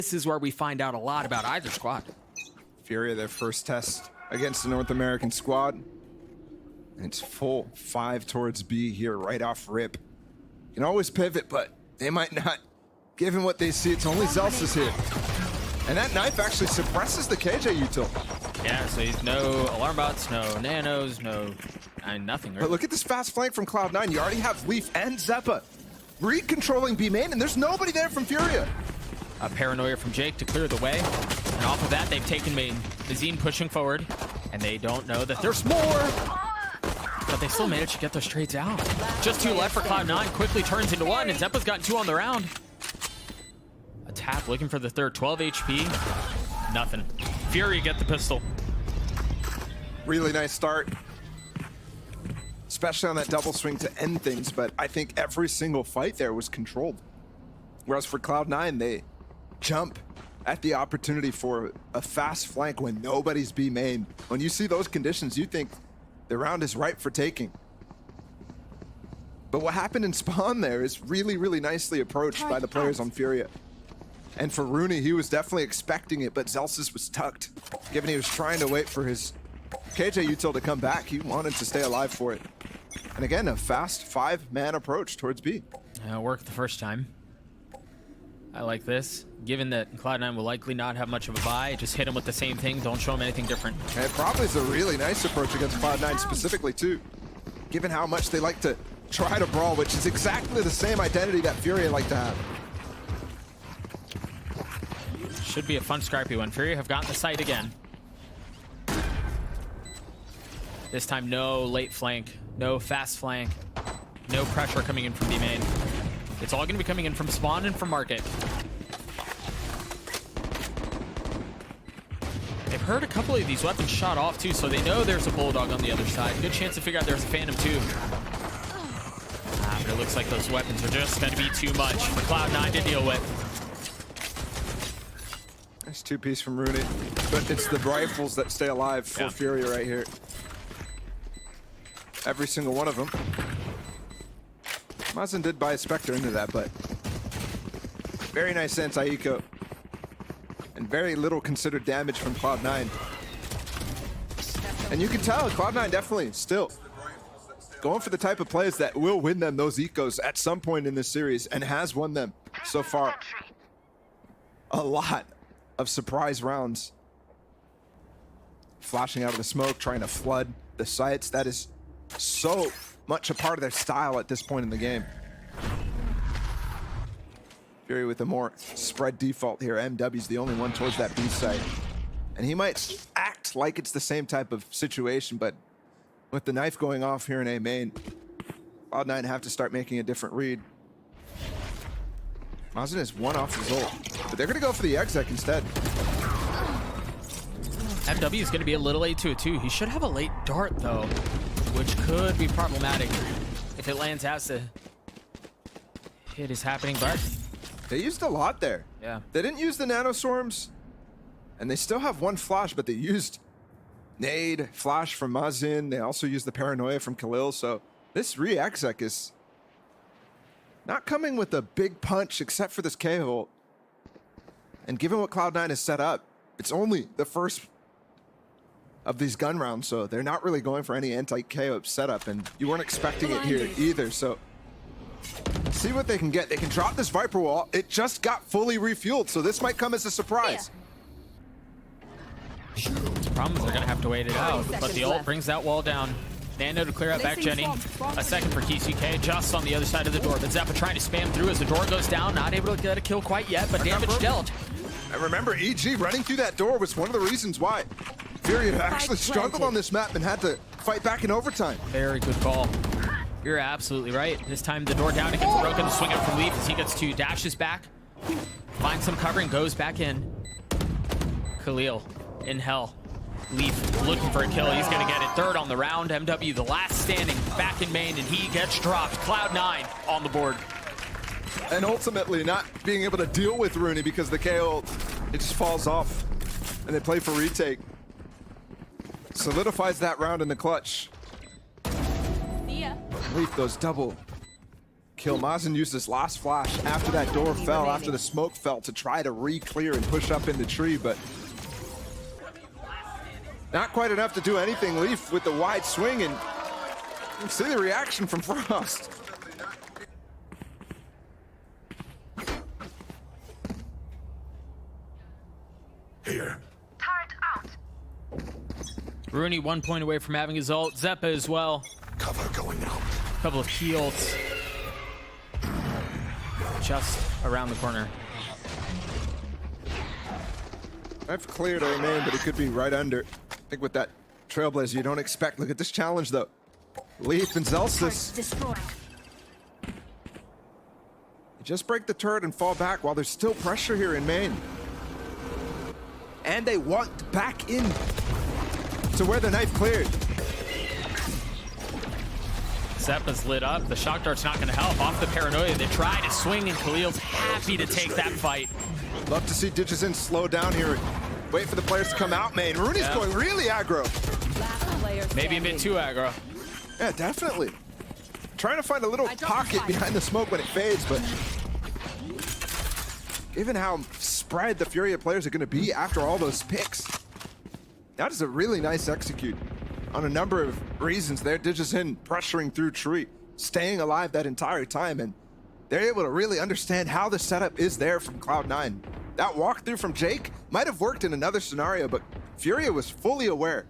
This is where we find out a lot about either squad. FURIA, their first test against the North American squad. And it's full 5 towards B here right off rip. You can always pivot, but they might not. Given what they see, it's only Zellsis here. And that knife actually suppresses the KJ util. Yeah, so he's no alarm bots, no nanos, nothing. Right? But look at this fast flank from Cloud9. You already have Leaf and Xeppaa re-controlling B main, and there's nobody there from FURIA. A paranoia from Jake to clear the way. And off of that, they've taken main. Mazin pushing forward, and they don't know that there's more. But they still managed to get those trades out. Just 2 left for Cloud9. Quickly turns into 1, and Xeppaa's gotten 2 on the round. A tap looking for the third. 12 HP. Nothing. FURIA get the pistol. Really nice start. Especially on that double swing to end things, but I think every single fight there was controlled. Whereas for Cloud9, they jump at the opportunity for a fast flank when nobody's B main. When you see those conditions, you think the round is ripe for taking. But what happened in spawn there is really, really nicely approached by the players on FURIA. And for runi, he was definitely expecting it, but Zellsis was tucked. Given he was trying to wait for his KJ util to come back, he wanted to stay alive for it. And again, a fast 5-man approach towards B. Worked the first time. I like this. Given that Cloud9 will likely not have much of a buy, just hit him with the same thing, don't show him anything different. And it probably is a really nice approach against Cloud9 specifically too. Given how much they like to try to brawl, which is exactly the same identity that FURIA like to have. Should be a fun scrappy one. FURIA have gotten the site again. This time no late flank, no fast flank, no pressure coming in from B main. It's all going to be coming in from spawn and from market. They've heard a couple of these weapons shot off too, so they know there's a bulldog on the other side. Good chance to figure out there's a phantom too. But it looks like those weapons are just going to be too much for Cloud9 to deal with. Nice 2-piece from runi, but it's the rifles that stay alive for FURIA right here. Every single one of them. Mazin did buy a Spectre into that, but very nice anti-eco. And very little considered damage from Cloud9. And you can tell, Cloud9 definitely still going for the type of plays that will win them those ecos at some point in this series, and has won them so far. A lot of surprise rounds. Flashing out of the smoke, trying to flood the sites. That is so much a part of their style at this point in the game. FURIA with a more spread default here. MW's the only one towards that B site. And he might act like it's the same type of situation, but with the knife going off here in A main, Cloud9 have to start making a different read. Mazin is 1 off his ult, but they're gonna go for the exec instead. MW is going to be a little late to it too. He should have a late dart though, which could be problematic if it lands as the hit is happening, but they used a lot there. Yeah. They didn't use the nanoswarms, and they still have 1 flash, but they used nade, flash from Mazin. They also used the paranoia from Khalil, so this re-exec is not coming with a big punch except for this K-ult. And given what Cloud9 has set up, it's only the first of these gun rounds, so they're not really going for any anti-KO setup, and you weren't expecting it here either, so see what they can get. They can drop this Viper wall. It just got fully refueled, so this might come as a surprise. The problem is they're going to have to wait it out, but the ult brings that wall down. Nano to clear out back Jenny. A second for KCK just on the other side of the door, but Xeppaa trying to spam through as the door goes down. Not able to get a kill quite yet, but damage dealt. And remember, EG running through that door was one of the reasons why FURIA actually struggled on this map and had to fight back in overtime. Very good call. You're absolutely right. This time the door down, it gets broken. The swing up from Leaf as he gets 2 dashes back. Finds some covering, goes back in. Khalil in hell. Leaf looking for a kill. He's going to get it. 3rd on the round. MW, the last standing, back in main, and he gets dropped. Cloud9 on the board. And ultimately not being able to deal with runi because the KO, it just falls off. And they play for retake. Solidifies that round in the clutch. See ya. Leaf, those double kill. Mazin used his last flash after that door fell, after the smoke fell, to try to re-clear and push up in the tree, but not quite enough to do anything. Leaf with the wide swing, and you see the reaction from Frost. Here. Turret out. Runi 1 point away from having his ult. Xeppaa as well. Cover going out. Couple of key ults. Just around the corner. I've cleared our main, but it could be right under. I think with that Trailblazer, you don't expect. Look at this challenge, though. Leaf and Zellsis. Destroyed. Just break the turret and fall back while there's still pressure here in main. And they walked back in to where the knife cleared. Xeppaa's lit up. The shock dart's not going to help. Off the paranoia, they try to swing, and Khalil's happy to take that fight. Love to see dgzin slow down here. Wait for the players to come out, main. Rooney's going really aggro. Maybe a bit too aggro. Yeah, definitely. Trying to find a little pocket behind the smoke when it fades, but given how spread the Furia players are going to be after all those picks, that is a really nice execute on a number of reasons there. dgzin pressuring through tree, staying alive that entire time, and they're able to really understand how the setup is there from Cloud9. That walkthrough from Jake might have worked in another scenario, but Furia was fully aware.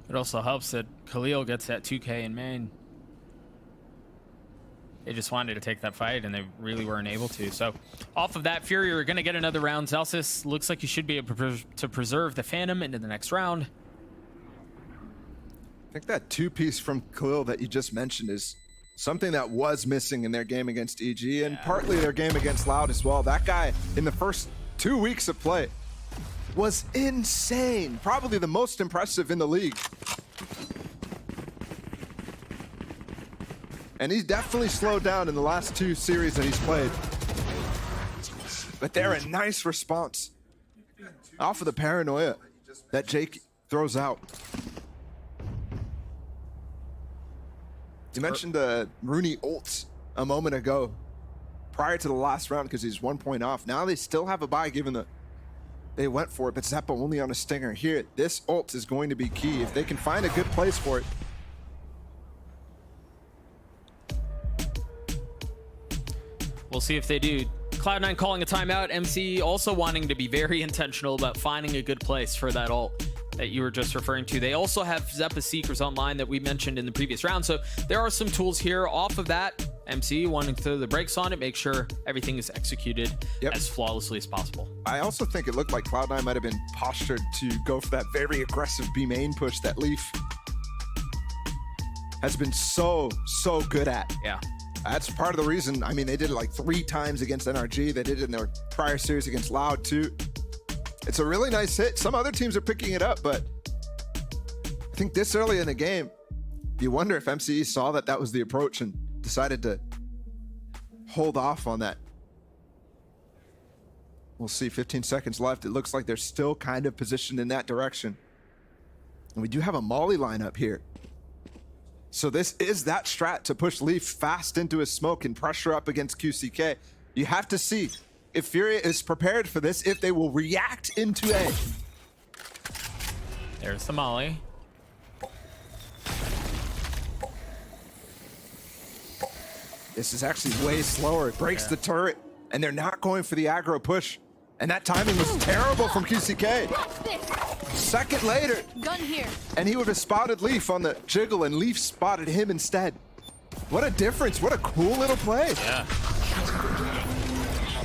It also helps that Khalil gets that 2K in main. They just wanted to take that fight, and they really weren't able to. So off of that, Furia are going to get another round. Zellsis looks like he should be able to preserve the Phantom into the next round. I think that two-piece from Khalil that you just mentioned is something that was missing in their game against EG, and partly their game against Loud as well. That guy, in the first 2 weeks of play, was insane. Probably the most impressive in the league. And he's definitely slowed down in the last 2 series that he's played. But they're a nice response off of the paranoia that Jake throws out. You mentioned the Runi ults a moment ago, prior to the last round, because he's 1 point off. Now they still have a bye, given that they went for it, but Xeppaa only on a stinger. Here, this ult is going to be key. If they can find a good place for it. We'll see if they do. Cloud9 calling a timeout. MC also wanting to be very intentional about finding a good place for that ult that you were just referring to. They also have Xeppaa Seekers online that we mentioned in the previous round. So there are some tools here. Off of that, MC wanting to throw the brakes on it, make sure everything is executed as flawlessly as possible. I also think it looked like Cloud9 might have been postured to go for that very aggressive B main push that Leaf has been so good at. Yeah. That's part of the reason. I mean, they did it like 3 times against NRG. They did it in their prior series against Loud too. It's a really nice hit. Some other teams are picking it up, but I think this early in the game, you wonder if MCE saw that that was the approach and decided to hold off on that. We'll see. 15 seconds left. It looks like they're still kind of positioned in that direction. And we do have a Molly lineup here. So this is that strat to push Leaf fast into his smoke and pressure up against QCK. You have to see if Furia is prepared for this, if they will react into A. There's the Molly. This is actually way slower. It breaks the turret, and they're not going for the aggro push. And that timing was terrible from QCK. Second later, Gun here. and he would have spotted Leaf on the jiggle, and Leaf spotted him instead. What a difference. What a cool little play. Yeah.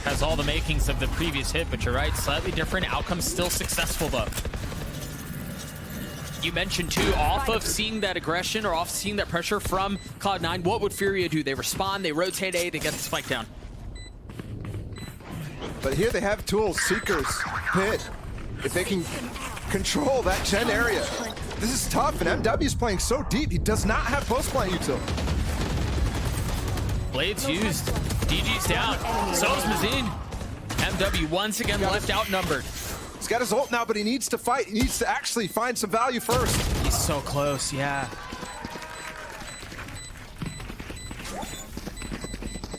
Has all the makings of the previous hit, but you're right, slightly different outcome, still successful though. You mentioned too, off of seeing that aggression or off seeing that pressure from Cloud9, what would Furia do? They respond, they rotate A, they get the spike down. But here they have tools, Seekers, Pit. If they can control that Gen area. This is tough, and MW's playing so deep, he does not have post-plant util. Blades used, DG's down, so's Mazin. MW once again left outnumbered. He's got his ult now, but he needs to fight. He needs to actually find some value first. He's so close, yeah.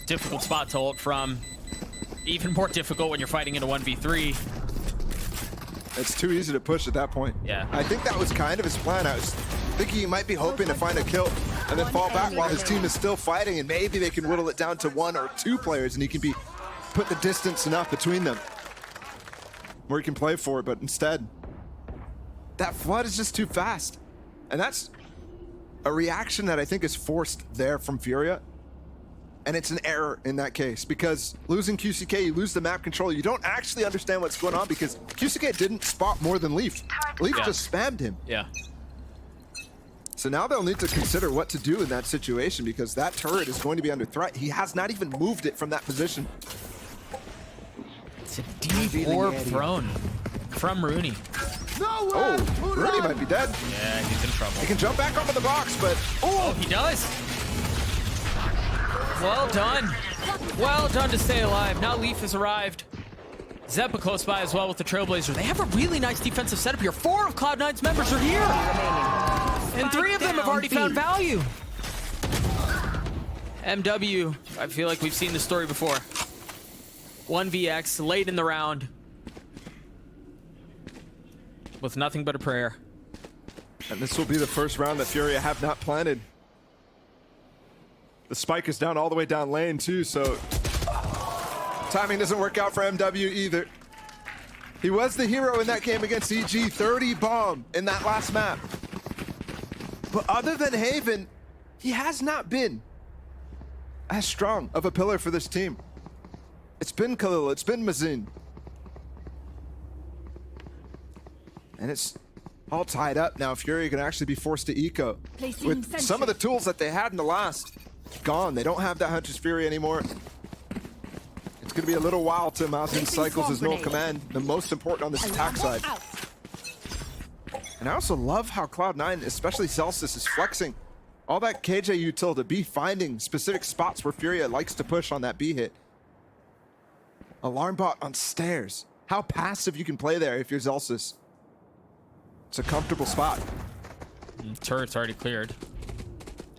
difficult spot to ult from. Even more difficult when you're fighting in a 1v3. It's too easy to push at that point. Yeah. I think that was kind of his plan. I was thinking he might be hoping to find a kill and then fall back while his team is still fighting, and maybe they can whittle it down to 1 or 2 players and he can put the distance enough between them where he can play for it. But instead, that flood is just too fast. And that's a reaction that I think is forced there from FURIA. And it's an error in that case, because losing QCK, you lose the map control. You don't actually understand what's going on because QCK didn't spot more than Leaf. Leaf just spammed him. Yeah. So now they'll need to consider what to do in that situation, because that turret is going to be under threat. He has not even moved it from that position. It's a deep orb thrown from runi. Oh, Runi might be dead. Yeah, he's in trouble. He can jump back onto the box, but Oh, he does. Well done. Well done to stay alive. Now Leaf has arrived. Xeppaa close by as well with the Trailblazer. They have a really nice defensive setup here. 4 of Cloud9's members are here. And 3 of them have already found value. MW, I feel like we've seen this story before. 1vx late in the round. With nothing but a prayer. and this will be the first round that FURIA have not planted. The spike is down all the way down lane too, so timing doesn't work out for MW either. He was the hero in that game against EG, 30 bomb in that last map. But other than Haven, he has not been as strong of a pillar for this team. It's been Khalil, it's been Mazin. And it's all tied up now. FURIA can actually be forced to eco. With some of the tools that they had in the last gone. They don't have that Hunter's Fury anymore. It's going to be a little while till Mazin cycles his null command, the most important on this attack side. And I also love how Cloud9, especially Zellsis, is flexing all that KJ util to be finding specific spots where FURIA likes to push on that B hit. Alarm bot on stairs. How passive you can play there if you're Zellsis. It's a comfortable spot. Turret's already cleared.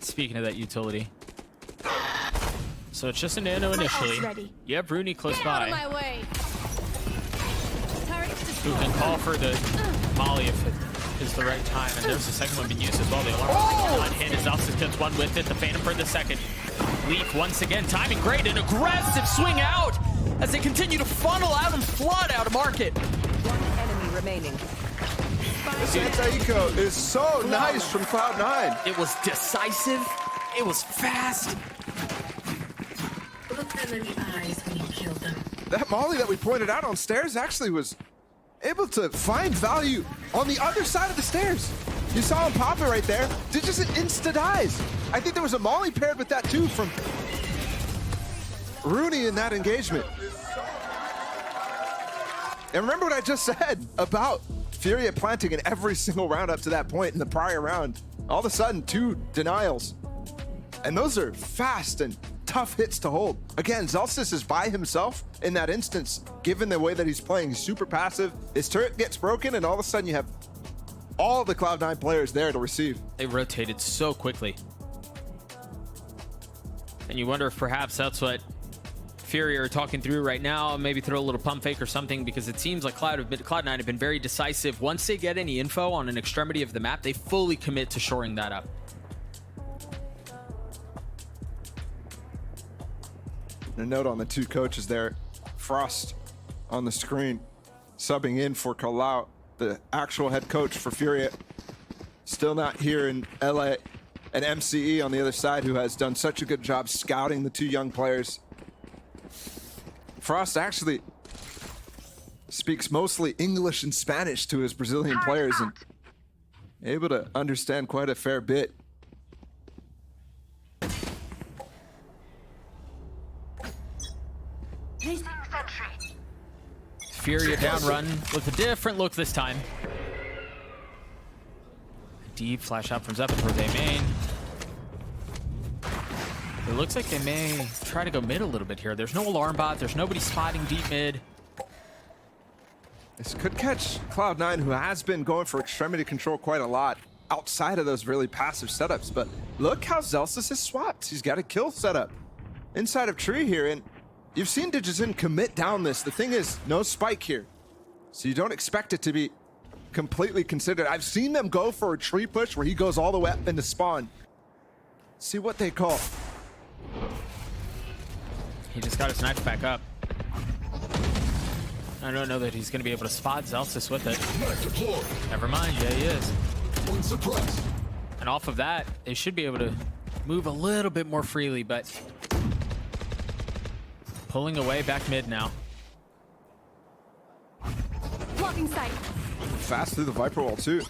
Speaking of that utility. So it's just a nano initially. You have Runi close by. Who can call for the molly if it is the right time. And there's the second one being used as well. The alarm on hit as Zellsis gets one with it. The Phantom for the second. Leaf once again. Timing great. An aggressive swing out as they continue to funnel out and flood out of market. One enemy remaining. This anti-eco is so nice from Cloud9. It was decisive. It was fast. Look them in the eyes when you kill them. That molly that we pointed out on stairs actually was able to find value on the other side of the stairs. You saw him pop it right there. Did just an insta-dies. I think there was a molly paired with that too from Runi in that engagement. And remember what I just said about FURIA planting in every single round up to that point in the prior round. All of a sudden, 2 denials. And those are fast and tough hits to hold. Again, Zellsis is by himself in that instance, given the way that he's playing. He's super passive. His turret gets broken, and all of a sudden you have all the Cloud9 players there to receive. They rotated so quickly. And you wonder if perhaps that's what FURIA are talking through right now. Maybe throw a little pump fake or something, because it seems like Cloud9 have been very decisive. Once they get any info on an extremity of the map, they fully commit to shoring that up. A note on the 2 coaches there. Frost on the screen, subbing in for Khalil, the actual head coach for FURIA. Still not here in LA. And MCE on the other side, who has done such a good job scouting the 2 young players. Frost actually speaks mostly English and Spanish to his Brazilian players and able to understand quite a fair bit. FURIA down run with a different look this time. Deep flash out from Xeppaa towards A main. It looks like they may try to go mid a little bit here. There's no alarm bot. There's nobody spotting deep mid. This could catch Cloud9, who has been going for extremity control quite a lot outside of those really passive setups. But look how Zellsis has swapped. He's got a kill setup. inside of tree here, and you've seen dgzin commit down this. The thing is, no spike here. So you don't expect it to be completely considered. I've seen them go for a tree push where he goes all the way up into spawn. See what they call. He just got his knife back up. I don't know that he's going to be able to spot Zellsis with it. Knife deployed. Never mind. Yeah, he is. One suppressed. And off of that, they should be able to move a little bit more freely, but pulling away back mid now. Blocking sight. Fast through the Viper wall too.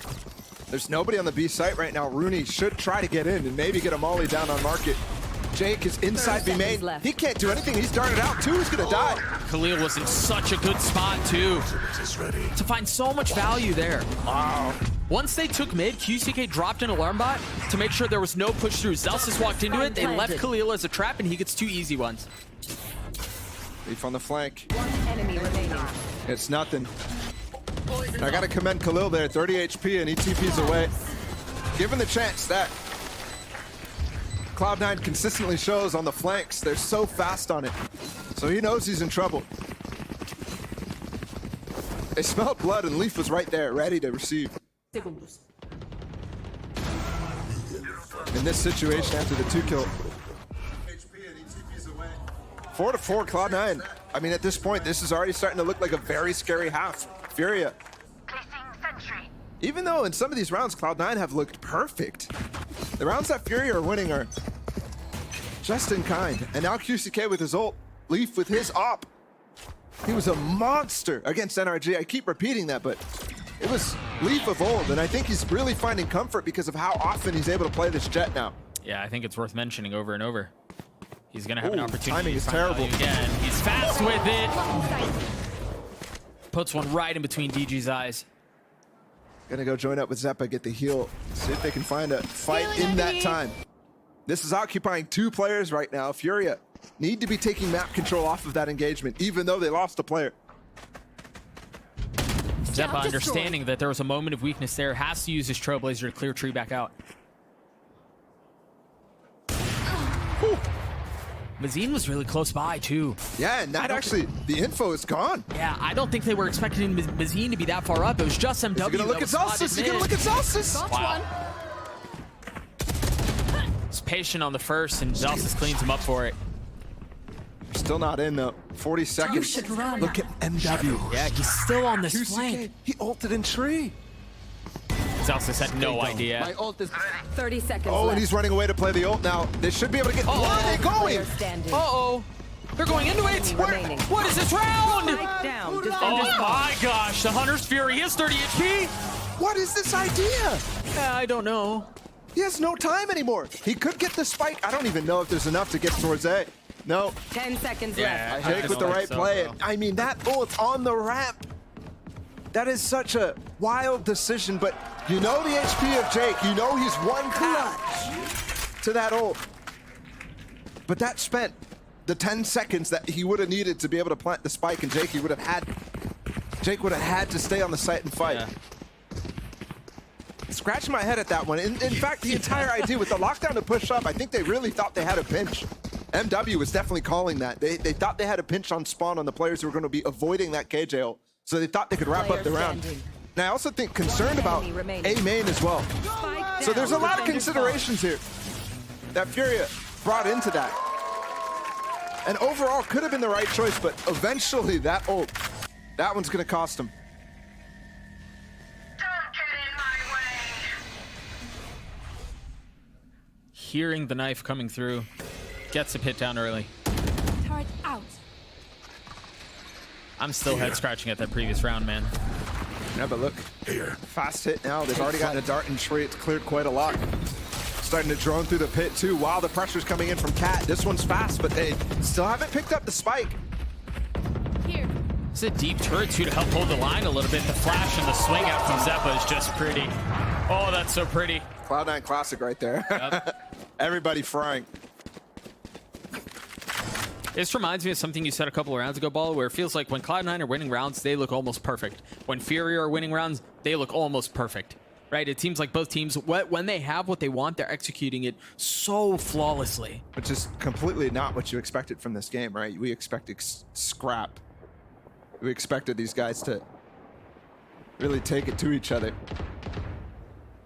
There's nobody on the B site right now. Runi should try to get in and maybe get a molly down on market. Jake is inside B main. He can't do anything. He's darted out too. He's gonna die. Khalil was in such a good spot too Is ready. to find so much value there. Wow. Once they took mid, QCK dropped an alarm bot to make sure there was no push through. Zellsis walked into it. They left Khalil as a trap, and he gets 2 easy ones. Leaf on the flank. One enemy remaining. It's nothing. I gotta commend Khalil there. 30 HP and he TPs away. Given the chance, that Cloud9 consistently shows on the flanks. They're so fast on it. So he knows he's in trouble. They smelled blood and Leaf was right there, ready to receive. In this situation, after the 2 kill. 4-4, Cloud9. I mean, at this point, this is already starting to look like a very scary half. FURIA. Even though in some of these rounds, Cloud9 have looked perfect. The rounds that FURIA are winning are just in kind. And now QCK with his ult, Leaf with his op. He was a monster against NRG. I keep repeating that, but it was Leaf of old, and I think he's really finding comfort because of how often he's able to play this Jett now. Yeah, I think it's worth mentioning over and over. He's going to have an opportunity timing to is find terrible. value again. He's fast with it. Puts one right in between DG's eyes. Gonna go join up with Xeppaa, get the heal, see if they can find a fight in that time. This is occupying 2 players right now. FURIA need to be taking map control off of that engagement, even though they lost a player. Xeppaa, understanding that there was a moment of weakness there, has to use his Trailblazer to clear tree back out. Whew. Mazin was really close by, too. Yeah, and that actually, the info is gone. Yeah, I don't think they were expecting Mazin to be that far up. It was just MW. He's gonna look at Zellsis. He's gonna look at Zellsis. Wow. He's patient on the first, and Zellsis cleans him up for it. Still not in though. 40 seconds. should run. Look at MW. Yeah, he's still on this QCK, flank. he ulted in tree. Zellsis had no idea. 30 seconds Oh, left. and he's running away to play the ult now. They should be able to get. Where are they going? Player standing. Uh-oh. They're going into it. Enemy remaining. What is this round? Spike down. Oh Defenders my gosh, the Hunter's Fury is 30 HP. What is this idea? I don't know. He has no time anymore. He could get the spike. I don't even know if there's enough to get towards A. No, 10 seconds Yeah, left. I Jake with the don't right think so, play. bro. I mean, that ult on the ramp. That is such a wild decision, but you know the HP of Jake. You know he's one clutch to that ult. But that spent the 10 seconds that he would have needed to be able to plant the spike, and Jake would have had to stay on the site and fight. Yeah. Scratching my head at that one. In fact, the entire idea with the lockdown to push up, I think they really thought they had a pinch. MW was definitely calling that. They thought they had a pinch on spawn on the players who were going to be avoiding that KJ ult. So they thought they could wrap up the round. And I also think concerned about A main as well. Spike So there's a down. lot of Defenders considerations here that FURIA brought into that. And overall could have been the right choice, but eventually that ult, that one's going to cost him. Hearing the knife coming through, gets a pit down early. Turret out. I'm still head scratching at that previous round, man. Yeah, but look, Here. fast hit now. They've already gotten a dart and tree. It's cleared quite a lot. Starting to drone through the pit too while the pressure's coming in from Cat. This one's fast, but they still haven't picked up the spike. Here. It's a deep turret too to help hold the line a little bit. The flash and the swing out from Xeppaa is just pretty. Oh, that's so pretty. Cloud9 classic right there. Yep. Everybody frying. This reminds me of something you said a couple of rounds ago, Ball, where it feels like when Cloud9 are winning rounds, they look almost perfect. When FURIA are winning rounds, they look almost perfect. right? It seems like both teams, when they have what they want, they're executing it so flawlessly. Which is completely not what you expected from this game, right? We expected scrap. We expected these guys to really take it to each other.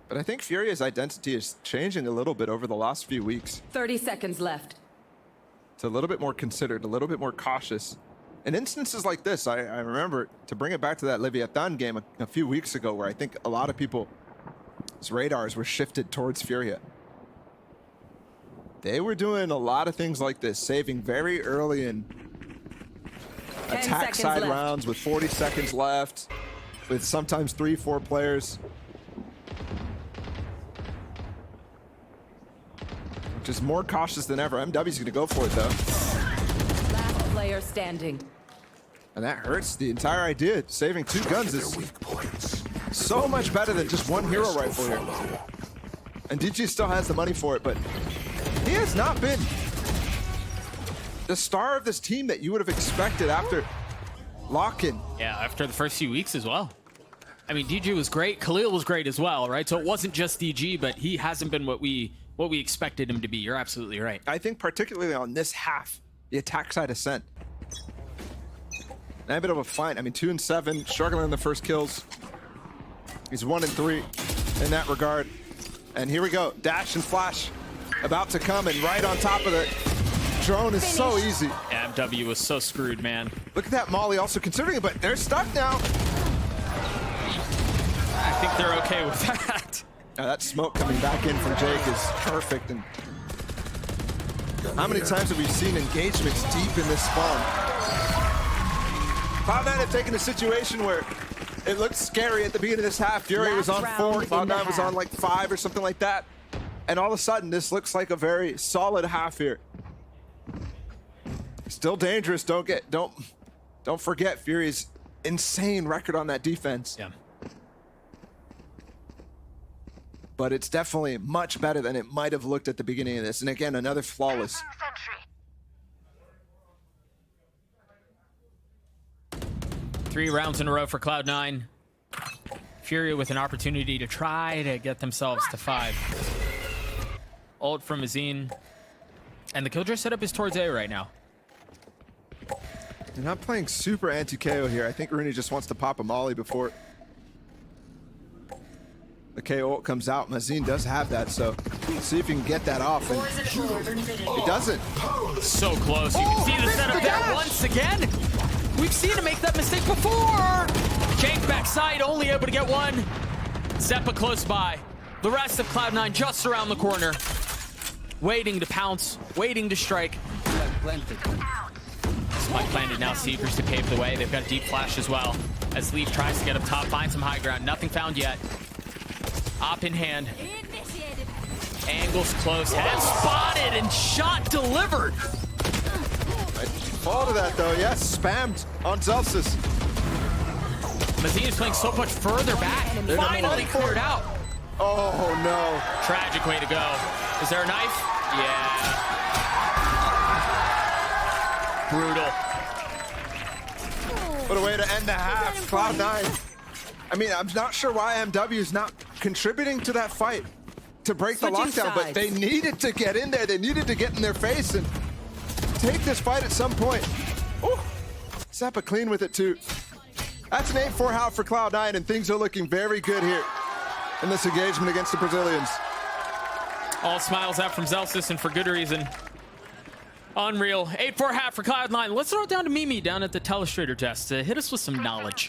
But I think Furia's identity is changing a little bit over the last few weeks. 30 seconds left. It's a little bit more considered, a little bit more cautious. In instances like this, I remember, to bring it back to that Leviathan game a few weeks ago, where I think a lot of people's radars were shifted towards Furia. They were doing a lot of things like this, saving very early in attack side rounds with 40 seconds left, with sometimes 3-4 players. Which is more cautious than ever. MW's gonna go for it though. Last player standing. And that hurts. The entire idea, saving 2 guns, is so much better than just 1 hero rifle here. And DG still has the money for it, but he has not been the star of this team that you would have expected after lock-in. Yeah, after the first few weeks as well. I mean, DG was great. Khalil was great as well, right? So it wasn't just DG, but he hasn't been what we expected him to be. You're absolutely right. I think particularly on this half, the attack side ascent. And a bit of a fight. I mean, 2 and 7, struggling in the first kills. He's 1 and 3 in that regard. And here we go, dash and flash about to come, and right on top of the drone is so easy. Yeah, MW was so screwed, man. Look at that Molly also considering it, but they're stuck now. I think they're okay with that. Now that smoke coming back in from Jake is perfect. And how many times have we seen engagements deep in this spawn? Cloud9 have taken a situation where it looked scary at the beginning of this half. Fury was on 4, Cloud9 was on like 5 or something like that. And all of a sudden, this looks like a very solid half here. Still dangerous. Don't forget Fury's insane record on that defense. Yeah. But it's definitely much better than it might have looked at the beginning of this. And again, another flawless. 3 rounds in a row for Cloud9. Furia with an opportunity to try to get themselves to 5. Ult from Mazin. And the Killjoy setup is towards A right now. They're not playing super anti-KO here. I think Runi just wants to pop a molly before the KO ult comes out. Mazin does have that, so see if he can get that off. And he doesn't. So close. You can see the setup there once again. We've seen him make that mistake before. Jake backside, only able to get 1. Xeppaa close by. The rest of Cloud9 just around the corner. Waiting to pounce, waiting to strike. Spike planted now, Seekers to pave the way. They've got deep flash as well. As Leaf tries to get up top, find some high ground. Nothing found yet. Op in hand. Angles close, head spotted, and shot delivered. Fall to that though, yes, spammed on Zellsis. Mazin is playing so much further back. Finally cleared out. Oh no. Tragic way to go. Is there a knife? Yeah. Brutal. What a way to end the half, Cloud9. I mean, I'm not sure why MW is not contributing to that fight to break the lockdown, but they needed to get in there. They needed to get in their face and take this fight at some point. Ooh, Xeppaa clean with it too. That's an 8-4 half for Cloud9, and things are looking very good here in this engagement against the Brazilians. All smiles out from Zellsis, and for good reason. Unreal. 8-4 half for Cloud9. Let's throw it down to Mimi down at the Telestrator test to hit us with some knowledge.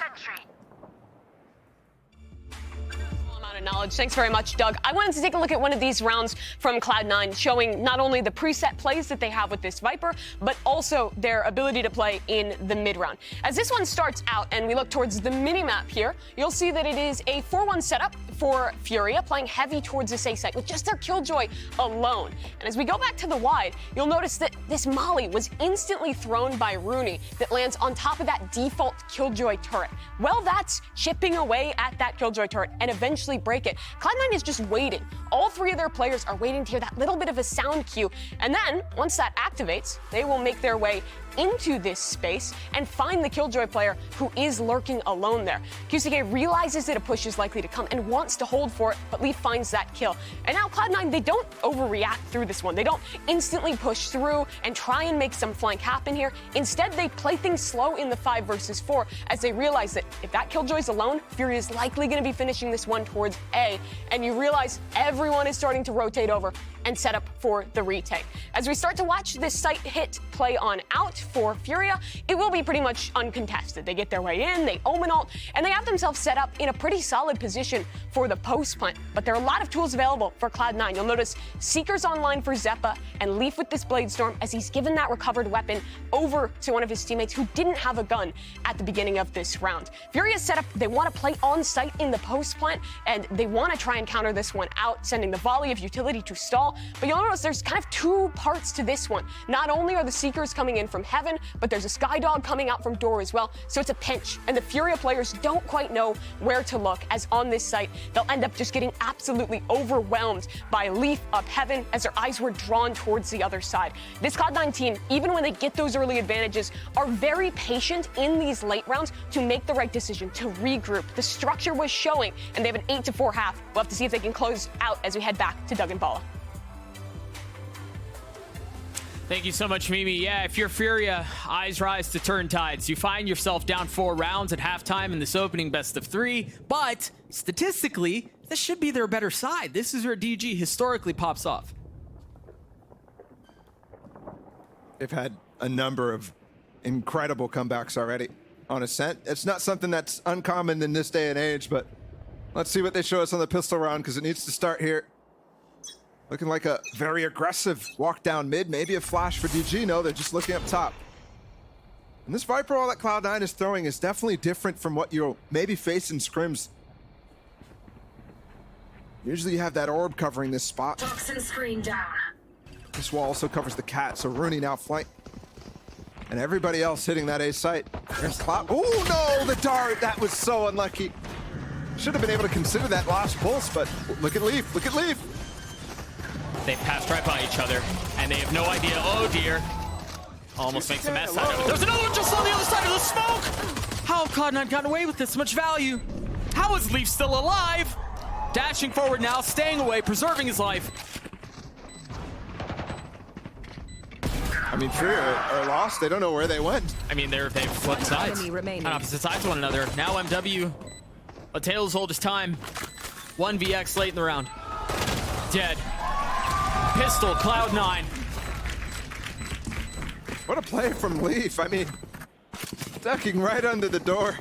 Knowledge. Thanks very much, Doug. I wanted to take a look at one of these rounds from Cloud9, showing not only the preset plays that they have with this Viper, but also their ability to play in the mid round. As this one starts out and we look towards the mini-map here, you'll see that it is a 4-1 setup for Furia, playing heavy towards this A site with just their Killjoy alone. And as we go back to the wide, you'll notice that this molly was instantly thrown by Runi that lands on top of that default Killjoy turret. Well, that's chipping away at that Killjoy turret and eventually break it. Cloud9 is just waiting. All 3 of their players are waiting to hear that little bit of a sound cue, and then once that activates, they will make their way into this space and find the Killjoy player who is lurking alone there. QCK realizes that a push is likely to come and wants to hold for it, but Leaf finds that kill. And now Cloud9, they don't overreact through this one. They don't instantly push through and try and make some flank happen here. Instead, they play things slow in the 5 versus 4 as they realize that if that Killjoy's alone, Furia is likely going to be finishing this one towards A. And you realize everyone is starting to rotate over and set up for the retake. As we start to watch this site hit play on out for Furia, it will be pretty much uncontested. They get their way in, they omen ult, and they have themselves set up in a pretty solid position for the post plant. But there are a lot of tools available for Cloud9. You'll notice Seeker's online for Xeppaa and Leaf with this Blade Storm as he's given that recovered weapon over to one of his teammates who didn't have a gun at the beginning of this round. Furia's set up, they want to play on site in the post plant, and they want to try and counter this one out, sending the volley of utility to stall. But you'll notice there's kind of two parts to this one. Not only are the Seekers coming in from heaven, but there's a Skydog coming out from door as well. So it's a pinch, and the Furia players don't quite know where to look, as on this site, they'll end up just getting absolutely overwhelmed by Leaf up heaven as their eyes were drawn towards the other side. This Cloud9 team, even when they get those early advantages, are very patient in these late rounds to make the right decision, to regroup. The structure was showing, and they have an 8-4 half. We'll have to see if they can close out as we head back to Doug and Paula. Thank you so much, Mimi. Yeah, if you're Furia, eyes rise to turn tides. You find yourself down 4 rounds at halftime in this opening best of 3, but statistically, this should be their better side. This is where DG historically pops off. They've had a number of incredible comebacks already on Ascent. It's not something that's uncommon in this day and age, but let's see what they show us on the pistol round, because it needs to start here. Looking like a very aggressive walk down mid, maybe a flash for DG. No, they're just looking up top. And this Viper wall that Cloud9 is throwing is definitely different from what you'll maybe face in scrims. Usually you have that orb covering this spot. Toxin screen down. This wall also covers the cat, so runi now flank. And everybody else hitting that A site. There's Cloud. Oh no, the dart, that was so unlucky. Should have been able to consider that last pulse, but look at Leaf, look at Leaf. They passed right by each other, and they have no idea. Oh dear. Almost makes a mess out of it. There's another one just on the other side of the smoke! How have Cloud9 gotten away with this much value? How is Leaf still alive? Dashing forward now, staying away, preserving his life. I mean, Furia are lost. They don't know where they went. I mean, they've flipped sides. enemy remaining. On opposite sides of one another. Now MW, a tail's hold his time. 1vx late in the round. Dead. Pistol, Cloud9. What a play from Leaf. I mean, ducking right under the door,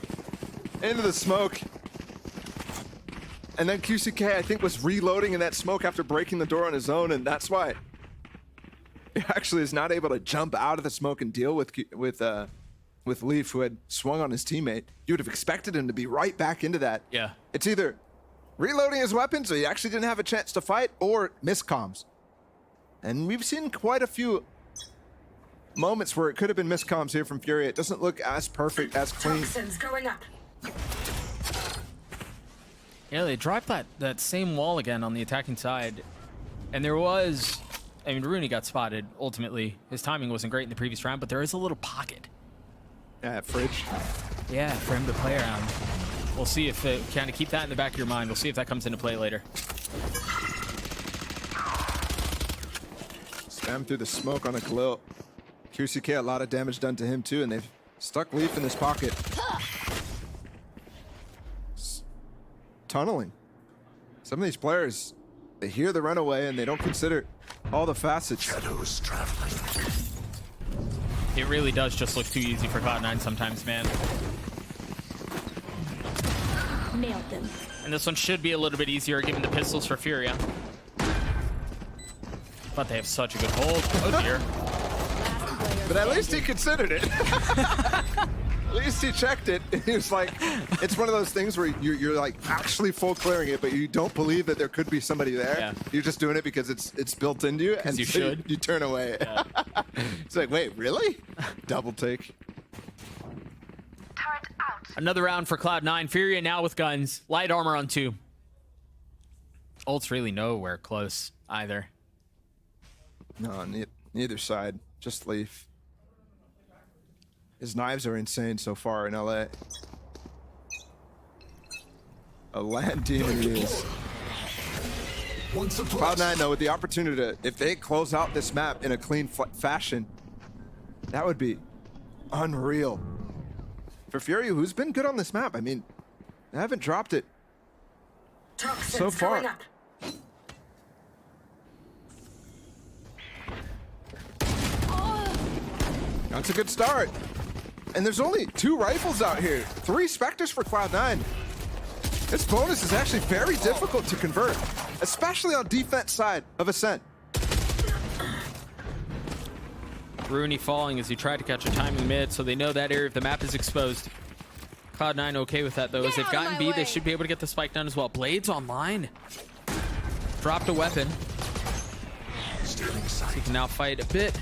into the smoke. And then QCK, I think, was reloading in that smoke after breaking the door on his own, and that's why he actually is not able to jump out of the smoke and deal with Leaf, who had swung on his teammate. You would have expected him to be right back into that. Yeah. It's either reloading his weapon, so he actually didn't have a chance to fight, or miscomms. And we've seen quite a few moments where it could have been miscomms here from Furia. It doesn't look as perfect, as clean. Toxins going up. Yeah, they dropped that same wall again on the attacking side. And there was, I mean, Runi got spotted, ultimately. His timing wasn't great in the previous round, but there is a little pocket. Yeah, fridge. Yeah, for him to play around. We'll see if it kind of keep that in the back of your mind. We'll see if that comes into play later. Spam through the smoke on a Khalil. QCK, a lot of damage done to him too, and they've stuck Leaf in this pocket. Tunneling. Some of these players, they hear the runaway and they don't consider all the facets. Shadows traveling. It really does just look too easy for Cloud9 sometimes, man. Nailed them. And this one should be a little bit easier given the pistols for Furia. But they have such a good hold. Oh dear. But at least he considered it. At least he checked it. He was like, it's one of those things where you're like actually full clearing it, but you don't believe that there could be somebody there. Yeah. You're just doing it because it's built into you, and you so should. You turn away. Yeah. It's like, wait, really? Double take. Turret out. Another round for Cloud9. Furia now with guns. Light armor on 2. Ult's really nowhere close either. No, neither side. Just Leaf. His knives are insane so far in LA. A land demon he is. One suppressed. Cloud9 though, with the opportunity to, if they close out this map in a clean fashion, that would be unreal. For FURIA, who's been good on this map, I mean, they haven't dropped it Toxins so far. going up. That's a good start. And there's only 2 rifles out here. 3 Spectres for Cloud9. This bonus is actually very difficult to convert, especially on defense side of Ascent. Runi falling as he tried to catch a timing mid, so they know that area of the map is exposed. Cloud9 okay with that though, as they've gotten B, they should be able to get the spike done as well. Blades online. Dropped a weapon. So he can now fight a bit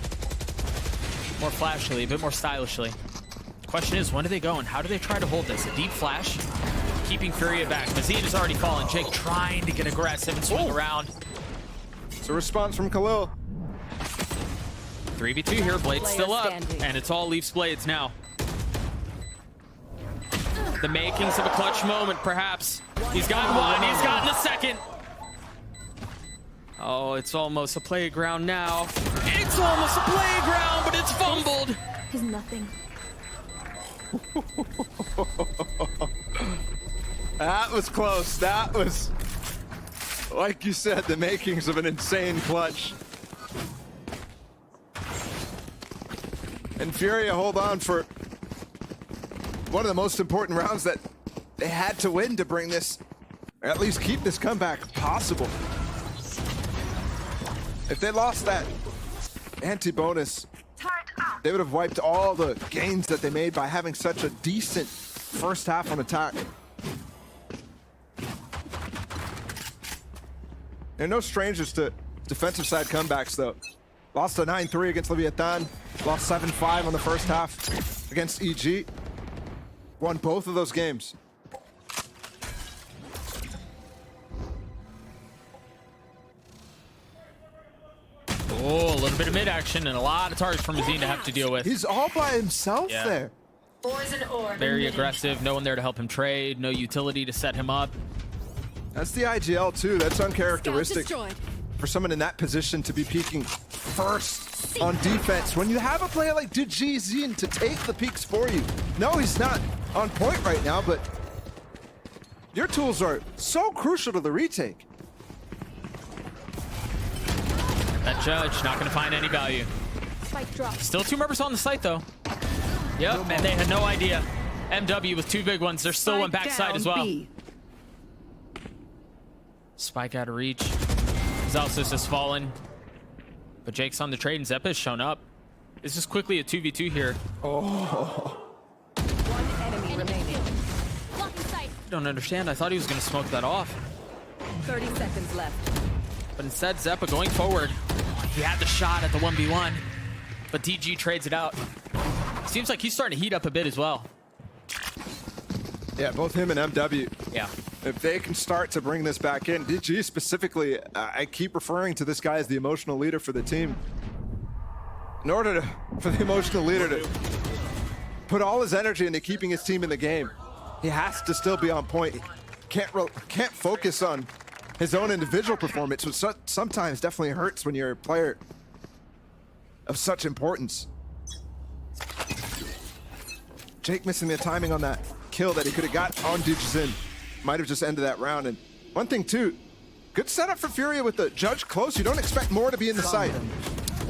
more flashily, a bit more stylishly. Question is, when do they go and how do they try to hold this? A deep flash, keeping FURIA back. Mazin is already fallen. Jake trying to get aggressive and swing around. It's a response from Khalil. 3v2 here, Blades still up, standing. and it's all Leafs Blades now. The makings of a clutch moment, perhaps. He's gotten one, he's gotten a second. Oh, it's almost a playground now. It's almost a playground, but it's fumbled. Is nothing. That was close. That was, like you said, the makings of an insane clutch. And FURIA hold on for one of the most important rounds that they had to win to bring this, or at least keep this comeback possible. If they lost that anti-bonus, they would have wiped all the gains that they made by having such a decent first half on attack. They're no strangers to defensive side comebacks though. Lost a 9-3 against Leviathan. Lost 7-5 on the first half against EG. Won both of those games. Oh, a little bit of mid-action and a lot of targets for Mazin to have to deal with. He's all by himself there. Poison orb. Very emitted. aggressive, no one there to help him trade, no utility to set him up. That's the IGL too. That's uncharacteristic Destroyed. for someone in that position to be peeking first on defense when you have a player like dgzin to take the peaks for you. No, he's not on point right now, but your tools are so crucial to the retake. That judge not going to find any value. Spike drop. Still 2 members on the site though. Yep, and they had no idea. MW with 2 big ones. There's still one backside as well. Spike out of reach. Zellsis has fallen. But Jake's on the trade and Xeppaa has shown up. This is quickly a 2v2 here. One enemy remaining. Blocking sight. I don't understand. I thought he was going to smoke that off. 30 seconds left. But instead, Xeppaa going forward. He had the shot at the 1v1. But DG trades it out. Seems like he's starting to heat up a bit as well. Yeah, both him and MW. Yeah. If they can start to bring this back in, DG specifically, I keep referring to this guy as the emotional leader for the team. In order for the emotional leader to put all his energy into keeping his team in the game, he has to still be on point. He can't focus on his own individual performance, which sometimes definitely hurts when you're a player of such importance. Jake missing the timing on that kill that he could have got on dgzin. Might have just ended that round. And one thing too, good setup for FURIA with the judge close. You don't expect more to be in the site.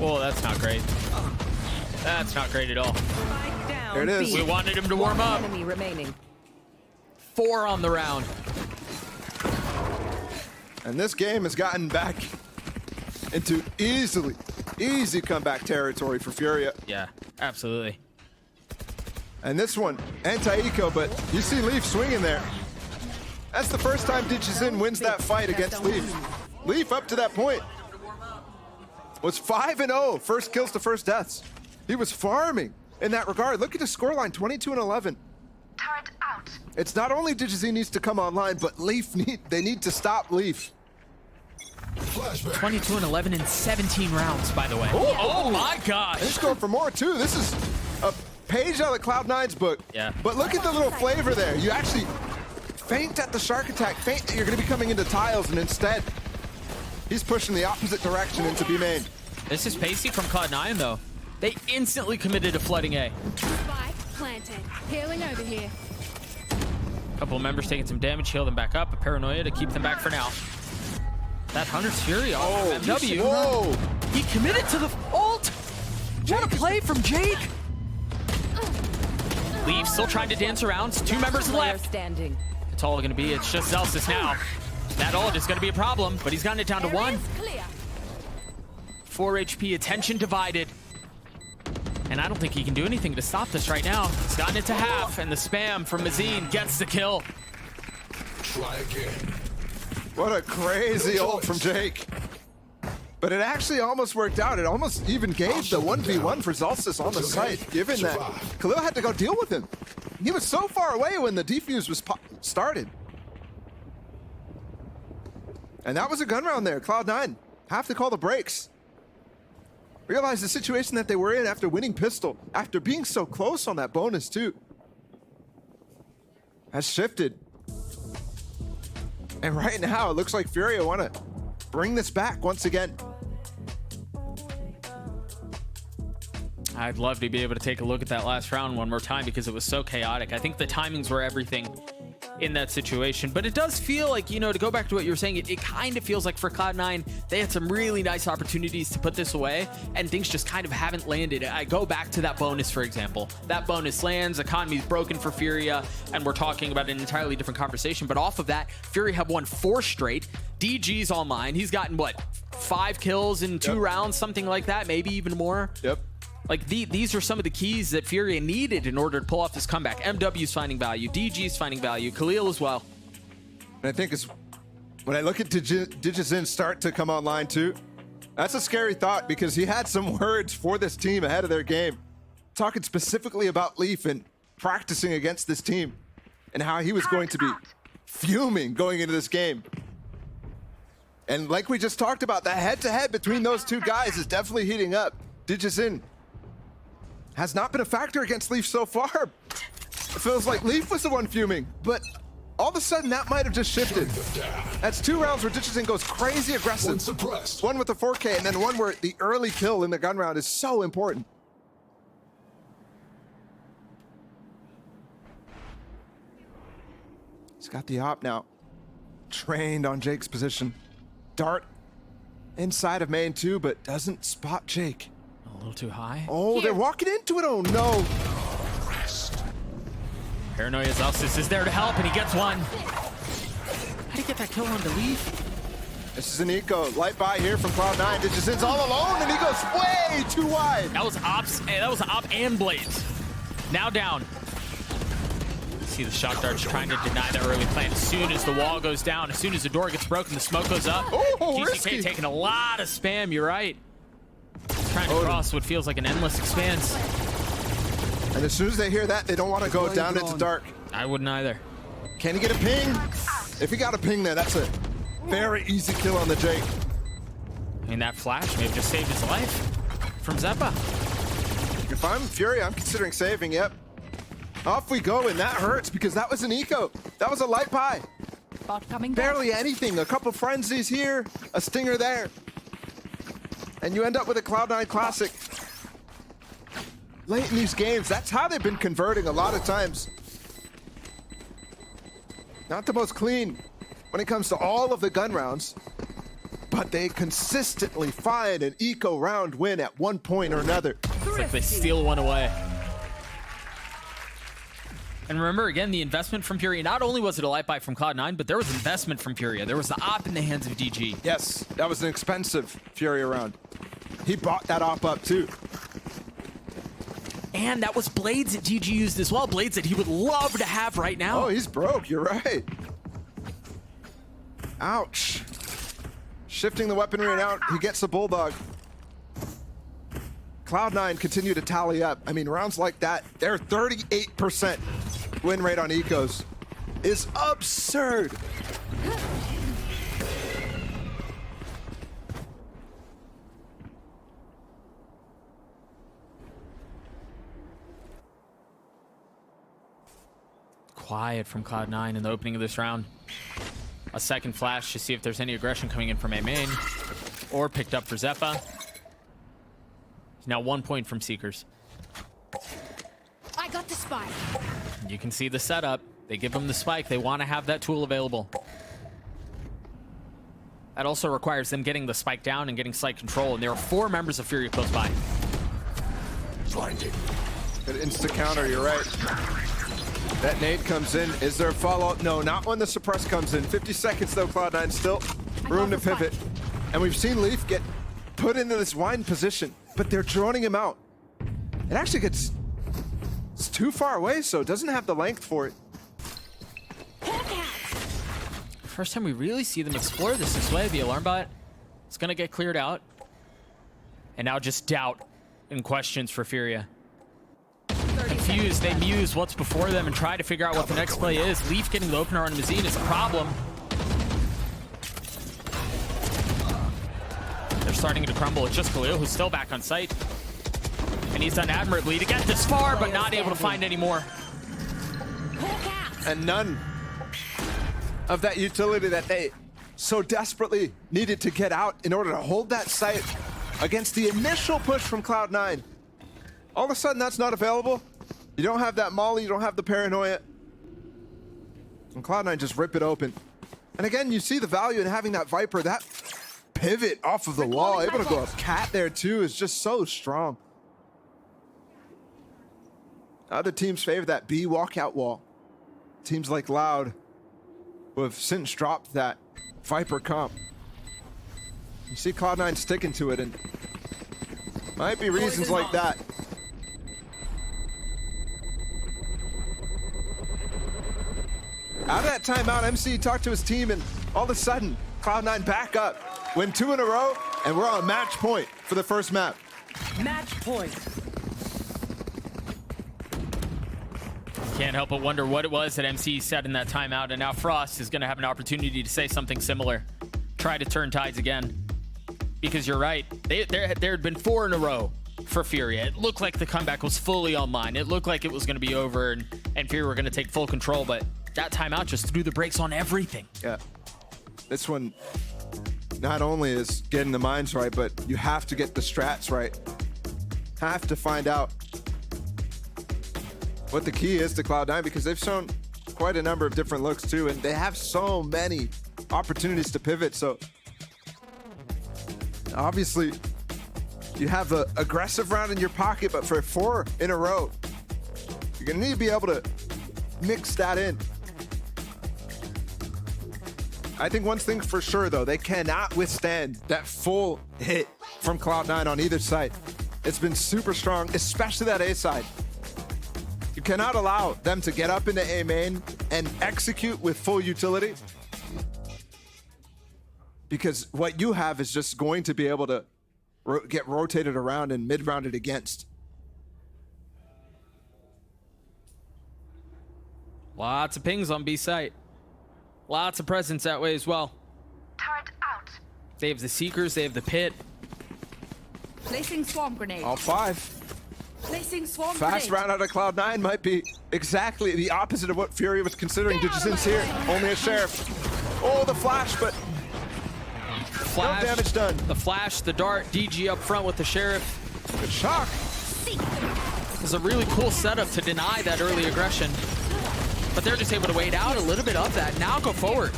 Oh, that's not great. That's not great at all. Spike down. There it is. We wanted him to warm up. Enemy remaining. 4 on the round. And this game has gotten back into easy comeback territory for FURIA. Yeah, absolutely. And this one, anti-eco, but you see Leaf swinging there. That's the first time dgzin wins that fight against Leaf. Leaf, up to that point, was 5-0, first kills to first deaths. He was farming in that regard. Look at the scoreline, 22-11. Turret out. It's not only dgzin needs to come online, but Leaf they need to stop Leaf. Flashback. 22-11 in 17 rounds, by the way. Oh my gosh. They're going for more too. This is a page out of Cloud9's book. Yeah. But look at the little flavor there. You actually feint at the shark attack, feint that you're going to be coming into tiles, and instead, he's pushing the opposite direction into B main. This is pacey from Cloud9, though. They instantly committed to flooding A. Spike planted. Healing over here. Couple of members taking some damage, heal them back up. A paranoia to keep them back for now. That Hunter's Fury off of MW. Whoa! He committed to the ult. What a play from Jake. Leaf still trying to dance around. 2 members Player left. standing. It's all going to be, it's just Zellsis now. That ult is going to be a problem, but he's gotten it down to 1. Clear. 4 HP, attention divided. And I don't think he can do anything to stop this right now. He's gotten it to half, and the spam from Mazin gets the kill. Try again. What a crazy ult from Jake. But it actually almost worked out. It almost even gave the 1v1 for Zellsis on the site, given that Khalil had to go deal with him. He was so far away when the defuse was started. And that was a gun round there. Cloud9 have to call the brakes. Realize the situation that they were in after winning pistol, after being so close on that bonus too, has shifted. And right now, it looks like FURIA want to bring this back once again. I'd love to be able to take a look at that last round one more time because it was so chaotic. I think the timings were everything in that situation, but it does feel like, you know, to go back to what you were saying, it kind of feels like for Cloud9, they had some really nice opportunities to put this away, and things just kind of haven't landed. I go back to that bonus, for example. That bonus lands, economy's broken for FURIA, and we're talking about an entirely different conversation, but off of that, FURIA have won 4 straight. DG's online. He's gotten, what, 5 kills in 2 rounds, something like that, maybe even more? Yep. Like, these are some of the keys that FURIA needed in order to pull off this comeback. MW's finding value, DG's finding value, Khalil as well. And I think it's when I look at dgzin start to come online too, that's a scary thought because he had some words for this team ahead of their game, talking specifically about Leaf and practicing against this team and how he was going to be fuming going into this game. And like we just talked about, the head-to-head between those 2 guys is definitely heating up. dgzin has not been a factor against Leaf so far. It feels like Leaf was the one fuming, but all of a sudden that might have just shifted. That's 2 rounds where dgzin goes crazy aggressive. One suppressed. One with the 4K, and then one where the early kill in the gun round is so important. He's got the op now. Trained on Jake's position. Dart inside of main 2, but doesn't spot Jake. A little too high. Oh, they're walking into it. Oh, no. Paranoia Zellsis is there to help, and he gets one. How'd he get that kill on the Leaf? This is an eco. Light by here from Cloud9. dgzin's all alone, and he goes way too wide. That was Op and Blades. Now down. See the shock darts trying to deny the early plant. As soon as the wall goes down, as soon as the door gets broken, the smoke goes up. Oh, GCK risky. taking a lot of spam, you're right. Trying to cross what feels like an endless expanse. And as soon as they hear that, they don't want to go down into dark. I wouldn't either. Can he get a ping? If he got a ping there, that's a very easy kill on the Jake. I mean, that flash may have just saved his life from Xeppaa. If I'm FURIA, I'm considering saving, yep. Off we go, and that hurts because that was an eco. That was a light pie. Bot coming back. Barely anything. A couple frenzies here, a stinger there. And you end up with a Cloud9 classic. Late in these games, that's how they've been converting a lot of times. Not the most clean when it comes to all of the gun rounds, but they consistently find an eco round win at one point or another. It's like they steal one away. And remember, again, the investment from FURIA, not only was it a light buy from Cloud9, but there was investment from FURIA. There was the op in the hands of DG. Yes, that was an expensive FURIA round. He bought that op up too. And that was Blades that DG used as well. Blades that he would love to have right now. Oh, he's broke, you're right. Ouch. Shifting the weaponry and out, he gets the Bulldog. Cloud9 continue to tally up. I mean, rounds like that, they're 38% win rate on ecos is absurd. quiet from Cloud9 in the opening of this round. A second flash to see if there's any aggression coming in from A main, or picked up for Xeppaa. Now 1 point from Seekers. I got the spike. You can see the setup. They give them the spike. They want to have that tool available. That also requires them getting the spike down and getting site control. And there are 4 members of FURIA close by. Blinded. Good insta counter, you're right. That nade comes in. Is there a follow-up? No, not when the suppress comes in. 50 seconds though, Cloud9 still room to pivot. And we've seen Leaf get put into this wide position, but they're droning him out. It actually gets, it's too far away, so it doesn't have the length for it. First time we really see them explore this way. The alarm bot is going to get cleared out. And now just doubt and questions for FURIA. Confused, they muse what's before them and try to figure out what the next play is. Leaf getting the opener on Mazin is a problem. They're starting to crumble. It's just Khalil who's still back on site. And he's done admirably to get this far, but not able to find any more. And none of that utility that they so desperately needed to get out in order to hold that site against the initial push from Cloud9. All of a sudden, that's not available. You don't have that molly, you don't have the paranoia. And Cloud9 just rip it open. And again, you see the value in having that Viper. That pivot off of the wall, able to go up cat there too, is just so strong. Other teams favor that B walkout wall. Teams like Loud, who have since dropped that Viper comp. You see Cloud9 sticking to it, and might be reasons like that. Out of that timeout, MC talked to his team, and all of a sudden, Cloud9 back up. Win 2 in a row, and we're on match point for the first map. Match point. Can't help but wonder what it was that MC said in that timeout, and now Frost is going to have an opportunity to say something similar. Try to turn tides again. Because you're right, there had been 4 in a row for FURIA. It looked like the comeback was fully online. It looked like it was going to be over, and FURIA were going to take full control, but that timeout just threw the brakes on everything. Yeah. This one not only is getting the minds right, but you have to get the strats right. Have to find out what the key is to Cloud9, because they've shown quite a number of different looks too, and they have so many opportunities to pivot. So obviously you have an aggressive round in your pocket, but for 4 in a row, you're gonna need to be able to mix that in. I think one thing for sure though, they cannot withstand that full hit from Cloud9 on either side. It's been super strong, especially that A side. You cannot allow them to get up into A main and execute with full utility, because what you have is just going to be able to get rotated around and mid-rounded against. Lots of pings on B site. Lots of presence that way as well. Turret out. They have the Seekers, they have the Pit. Placing swarm grenade. All 5. Placing swarm Fast grenade. round out of Cloud9 might be exactly the opposite of what FURIA was considering. dgzin's here, only a sheriff. Oh, the flash, but Flash, no damage done. The flash, the dart, DG up front with the sheriff. Good shock. It was a really cool setup to deny that early aggression. But they're just able to wait out a little bit of that. Now go forward.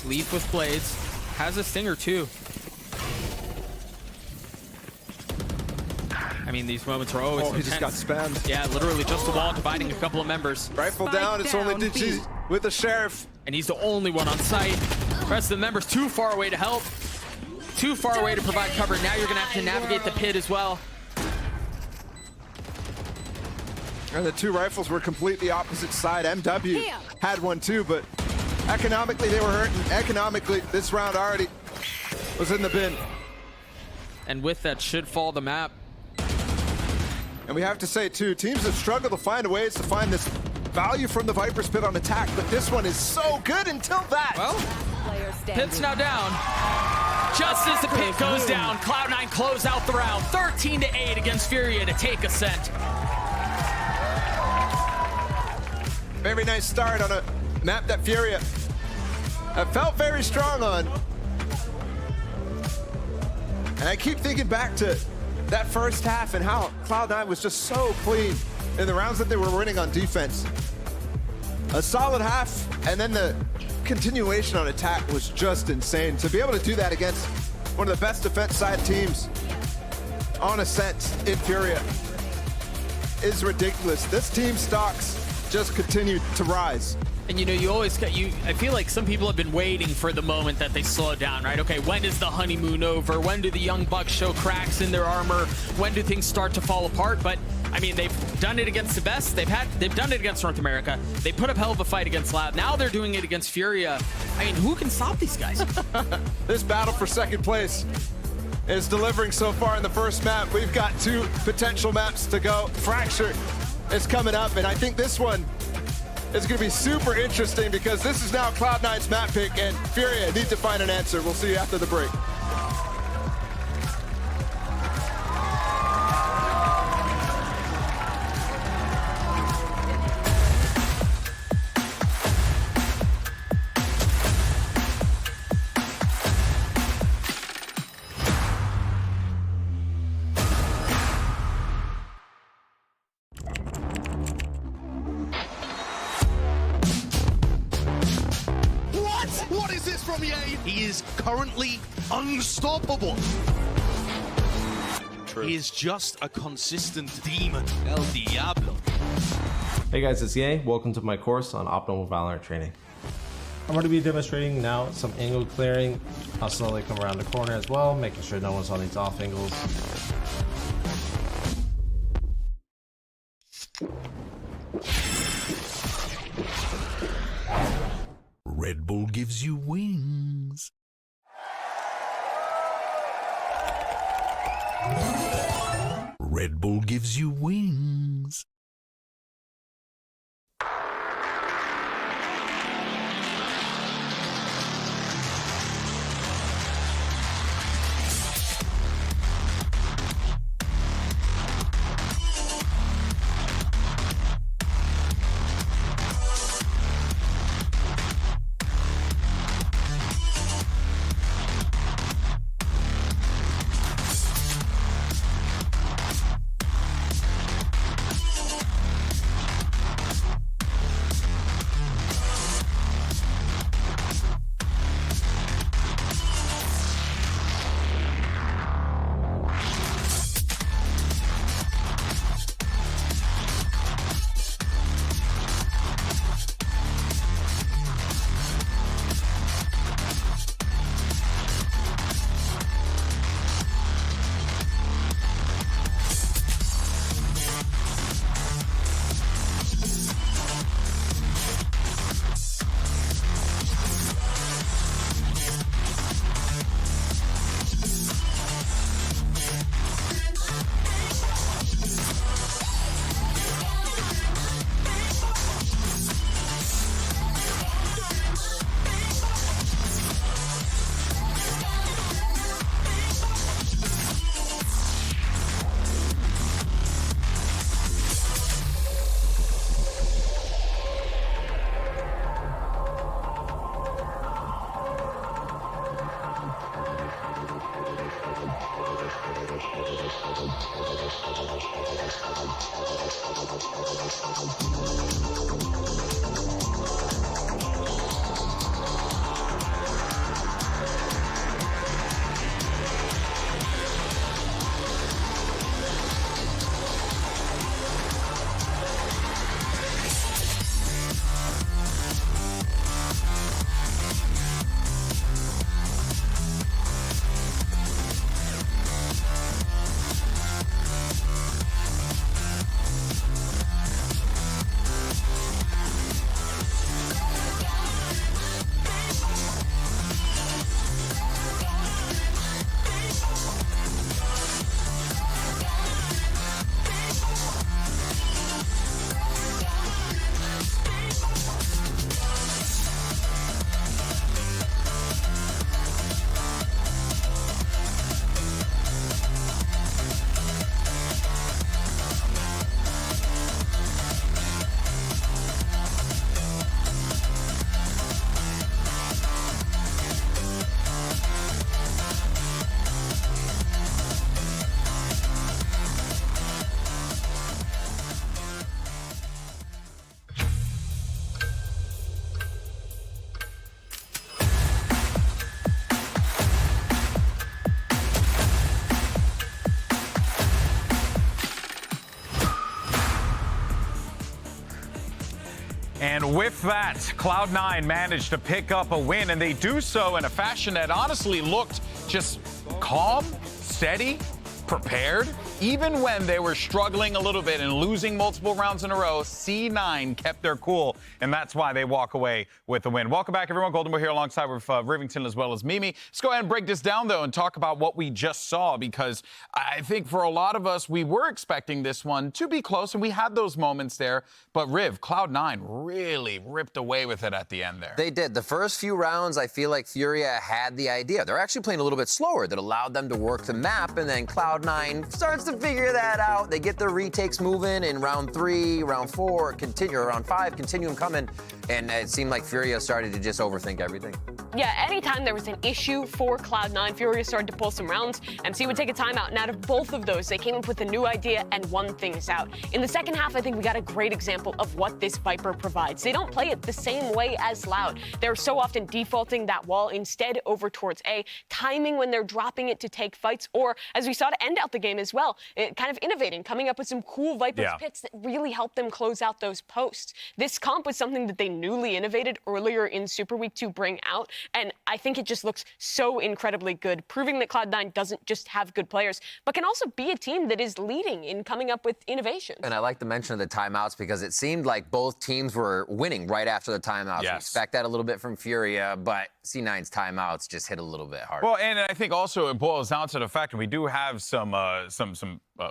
Leaf with blades. Has a stinger too. I mean, these moments are always Oh, he just got intense. spammed. Yeah, literally just a wall dividing a couple of members. Rifle Spike down, it's only down, dg with the sheriff. And he's the only one on site. The rest of the members too far away to help. Too far away to provide cover. Now you're going to have to navigate the pit as well. And the 2 rifles were completely opposite side. MW had one too, but economically they were hurting. Economically, this round already was in the bin. And with that should fall the map. And we have to say too, teams have struggled to find ways to find this value from the Viper's Pit on attack, but this one is so good until that. Well, Player standing. Pit's now down. Just as the pick goes down, Cloud9 close out the round, 13-8 against FURIA to take Ascent. Very nice start on a map that FURIA felt very strong on. And I keep thinking back to that first half and how Cloud9 was just so clean in the rounds that they were winning on defense. A solid half, and then the continuation on attack was just insane. To be able to do that against one of the best defense side teams on Ascent in FURIA is ridiculous. This team stocks just continue to rise. And you know, you always got I feel like some people have been waiting for the moment that they slow down, right? Okay, when is the honeymoon over? When do the young bucks show cracks in their armor? When do things start to fall apart? But I mean, they've done it against the best. They've done it against North America. They put up hell of a fight against Loud. Now they're doing it against FURIA. I mean, who can stop these guys? This battle for second place is delivering so far in the first map. We've got 2 potential maps to go. Fracture is coming up, and I think this one is going to be super interesting because this is now Cloud9's map pick, and FURIA need to find an answer. We'll see you after the break. What is this from EA? He is currently unstoppable. True. He is just a consistent demon. El Diablo. Hey guys, it's EA. Welcome to my course on optimal Valorant training. I'm going to be demonstrating now some angle clearing. I'll slowly come around the corner as well, making sure no one's on these off angles. Red Bull gives you wings. Red Bull gives you wings. And with that, Cloud9 managed to pick up a win, and they do so in a fashion that honestly looked just calm, steady, prepared. Even when they were struggling a little bit and losing multiple rounds in a row, C9 kept their cool, and that's why they walk away with the win. Welcome back, everyone. Golden, we're here alongside with Rivington as well as Mimi. Let's go ahead and break this down, though, and talk about what we just saw, because I think for a lot of us, we were expecting this one to be close, and we had those moments there. But Riv, Cloud9 really ripped away with it at the end there. They did. The first few rounds, I feel like FURIA had the idea. They're actually playing a little bit slower. That allowed them to work the map, and then Cloud9 starts to figure that out. They get their retakes moving in round 3, round 4, continue, or round 5, continue them coming, and it seemed like FURIA started to just overthink everything. Yeah, anytime there was an issue for Cloud9, FURIA started to pull some rounds. MC would take a timeout, and out of both of those, they came up with a new idea and won things out. In the second half, I think we got a great example of what this Viper provides. They don't play it the same way as Loud. They're so often defaulting that wall instead over towards A, timing when they're dropping it to take fights, or as we saw to end out the game as well, kind of innovating, coming up with some cool Viper's pits that really help them close out those posts. This comp was something that they newly innovated earlier in Super Week to bring out, and I think it just looks so incredibly good, proving that Cloud9 doesn't just have good players, but can also be a team that is leading in coming up with innovation. And I like the mention of the timeouts because it seemed like both teams were winning right after the timeouts. Yes. We expect that a little bit from FURIA, but C9's timeouts just hit a little bit harder. Well, and I think also it boils down to the fact, and we do have some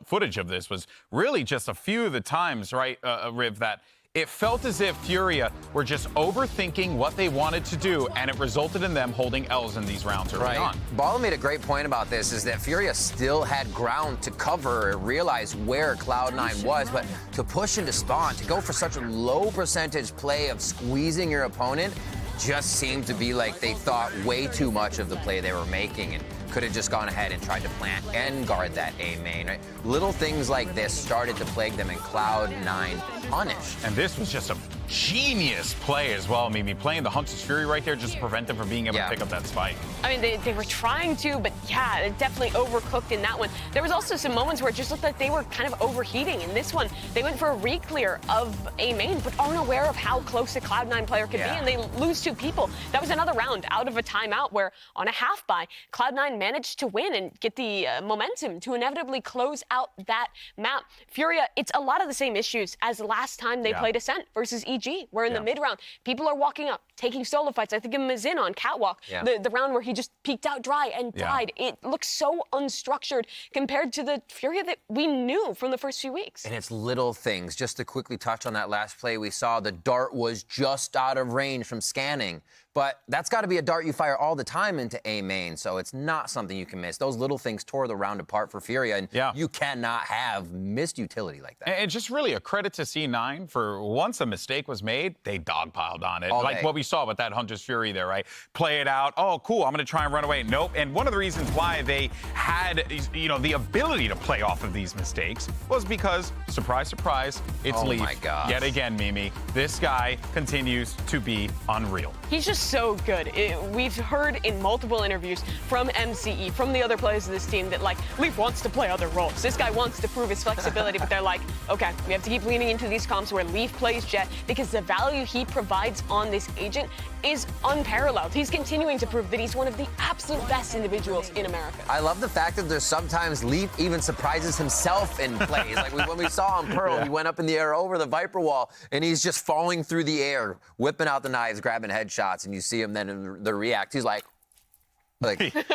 footage of this, was really just a few of the times, right, Riv, that it felt as if FURIA were just overthinking what they wanted to do, and it resulted in them holding L's in these rounds early on. Bala made a great point about this, is that FURIA still had ground to cover and realize where Cloud9 was, but to push into spawn, to go for such a low percentage play of squeezing your opponent, just seemed to be like they thought way too much of the play they were making and could have just gone ahead and tried to plant and guard that A main, right? Little things like this started to plague them, and Cloud9 punished. And this was just a genius play as well. Mimi playing the Hunter's Fury right there just to prevent them from being able to pick up that spike. I mean, they were trying to, but yeah, it definitely overcooked in that one. There was also some moments where it just looked like they were kind of overheating. In this one, they went for a re-clear of A main, but aren't aware of how close a Cloud9 player could be, and they lose 2 people. That was another round out of a timeout where, on a half buy, Cloud9 managed to win and get the momentum to inevitably close out that map. FURIA, it's a lot of the same issues as last time they played Ascent versus EG, where in the mid-round, people are walking up, taking solo fights. I think of Mazin on Catwalk, the round where he just peeked out dry and died. It looks so unstructured compared to the FURIA that we knew from the first few weeks. And it's little things. Just to quickly touch on that last play, we saw the dart was just out of range from scanning. But that's got to be a dart you fire all the time into A main, so it's not something you can miss. Those little things tore the round apart for FURIA, and you cannot have missed utility like that. And just really a credit to C9 for once a mistake was made, they dogpiled on it. All like day. what we saw with that Hunter's Fury there, right? Play it out. Oh, cool, I'm going to try and run away. Nope. And one of the reasons why they had, the ability to play off of these mistakes was because, surprise, surprise, it's Leaf. Oh my gosh. Yet again, Mimi, this guy continues to be unreal. He's just so good. We've heard in multiple interviews from MCE, from the other players of this team, that like, Leaf wants to play other roles. This guy wants to prove his flexibility, but they're like, okay, we have to keep leaning into these comps where Leaf plays Jet, because the value he provides on this agent is unparalleled. He's continuing to prove that he's one of the absolute best individuals in America. I love the fact that there's sometimes Leaf even surprises himself in plays. Like when we saw him Pearl, he went up in the air over the Viper wall, and he's just falling through the air, whipping out the knives, grabbing headshots, and you see him then in the react. He's like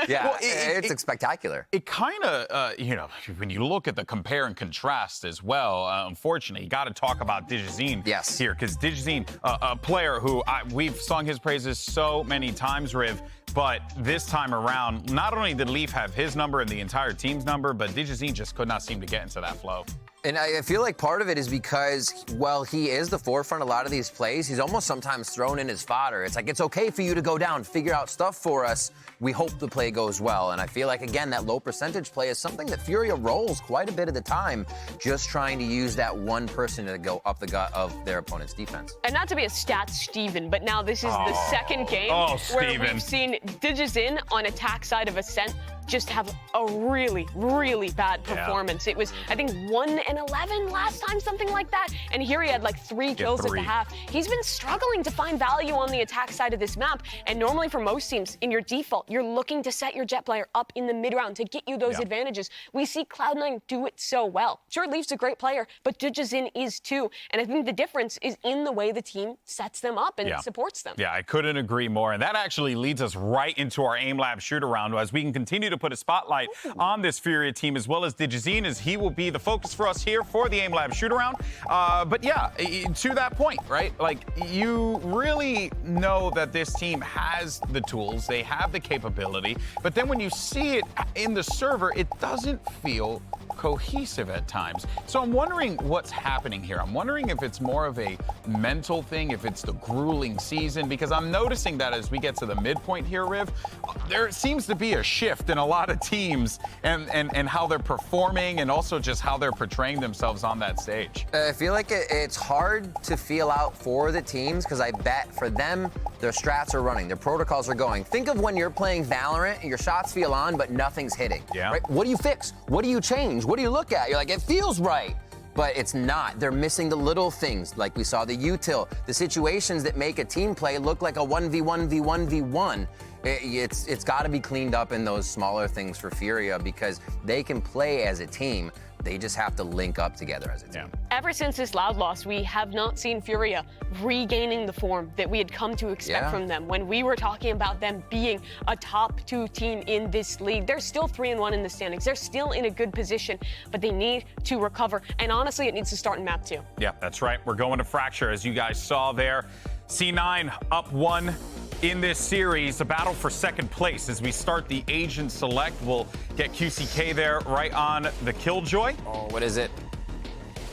yeah, well, it's spectacular. It kind of, when you look at the compare and contrast as well, unfortunately, you got to talk about dgzin here, because dgzin, a player who we've sung his praises so many times, Riv, but this time around, not only did Leaf have his number and the entire team's number, but dgzin just could not seem to get into that flow. And I feel like part of it is because, while he is the forefront of a lot of these plays, he's almost sometimes thrown in his fodder. It's like, it's okay for you to go down, figure out stuff for us. We hope the play goes well. And I feel like, again, that low percentage play is something that FURIA rolls quite a bit of the time, just trying to use that one person to go up the gut of their opponent's defense. And not to be a stats Steven, but now this is the second game where we've seen dgzin on attack side of Ascent just have a really, really bad performance. It was, I think, 1-11 last time, something like that. And here he had like 3 kills at the half. He's been struggling to find value on the attack side of this map. And normally for most teams, in your default, you're looking to set your Jett player up in the mid round to get you those advantages. We see Cloud9 do it so well. Sure, Leaf's a great player, but dgzin is too. And I think the difference is in the way the team sets them up and supports them. Yeah, I couldn't agree more. And that actually leads us right into our aim lab shoot around as we can continue to put a spotlight on this FURIA team as well as dgzin, as he will be the focus for us here for the aim lab shoot around. But yeah, to that point, right? Like, you really know that this team has the tools, they have the capability, but then when you see it in the server, it doesn't feel cohesive at times. So I'm wondering what's happening here. I'm wondering if it's more of a mental thing, if it's the grueling season, because I'm noticing that as we get to the midpoint here, Riv, there seems to be a shift in a lot of teams and how they're performing and also just how they're portraying themselves on that stage. I feel like it's hard to feel out for the teams because I bet for them, their strats are running, their protocols are going. Think of when you're playing Valorant and your shots feel on, but nothing's hitting. Yeah. Right? What do you fix? What do you change? What do you look at? You're like, it feels right. But it's not. They're missing the little things, like we saw the util, the situations that make a team play look like a 1v1v1v1. It's got to be cleaned up in those smaller things for FURIA because they can play as a team. They just have to link up together as a team. Ever since this Loud loss, we have not seen FURIA regaining the form that we had come to expect from them. When we were talking about them being a top 2 team in this league, they're still 3-1 in the standings. They're still in a good position, but they need to recover. And honestly, it needs to start in map 2. Yeah, that's right. We're going to Fracture, as you guys saw there. C9 up 1 in this series, a battle for second place as we start the Agent Select. We'll get QCK there right on the Killjoy. Oh, what is it?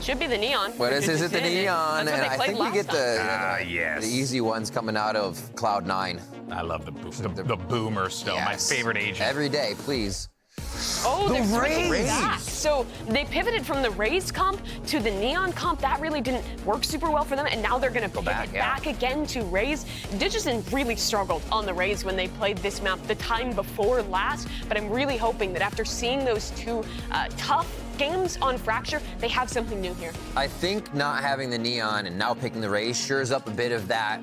Should be the Neon. What is it? The Neon. That's what And they I think we get the easy ones coming out of Cloud9. I love the boomer still. Yes. My favorite agent. Every day, please. Oh, they're switching Raze. back. So they pivoted from the Raze comp to the Neon comp. That really didn't work super well for them, and now they're going to pivot back again to Raze. dgzin really struggled on the Raze when they played this map the time before last, but I'm really hoping that after seeing those 2 tough games on Fracture, they have something new here. I think not having the Neon and now picking the Raze shores up a bit of that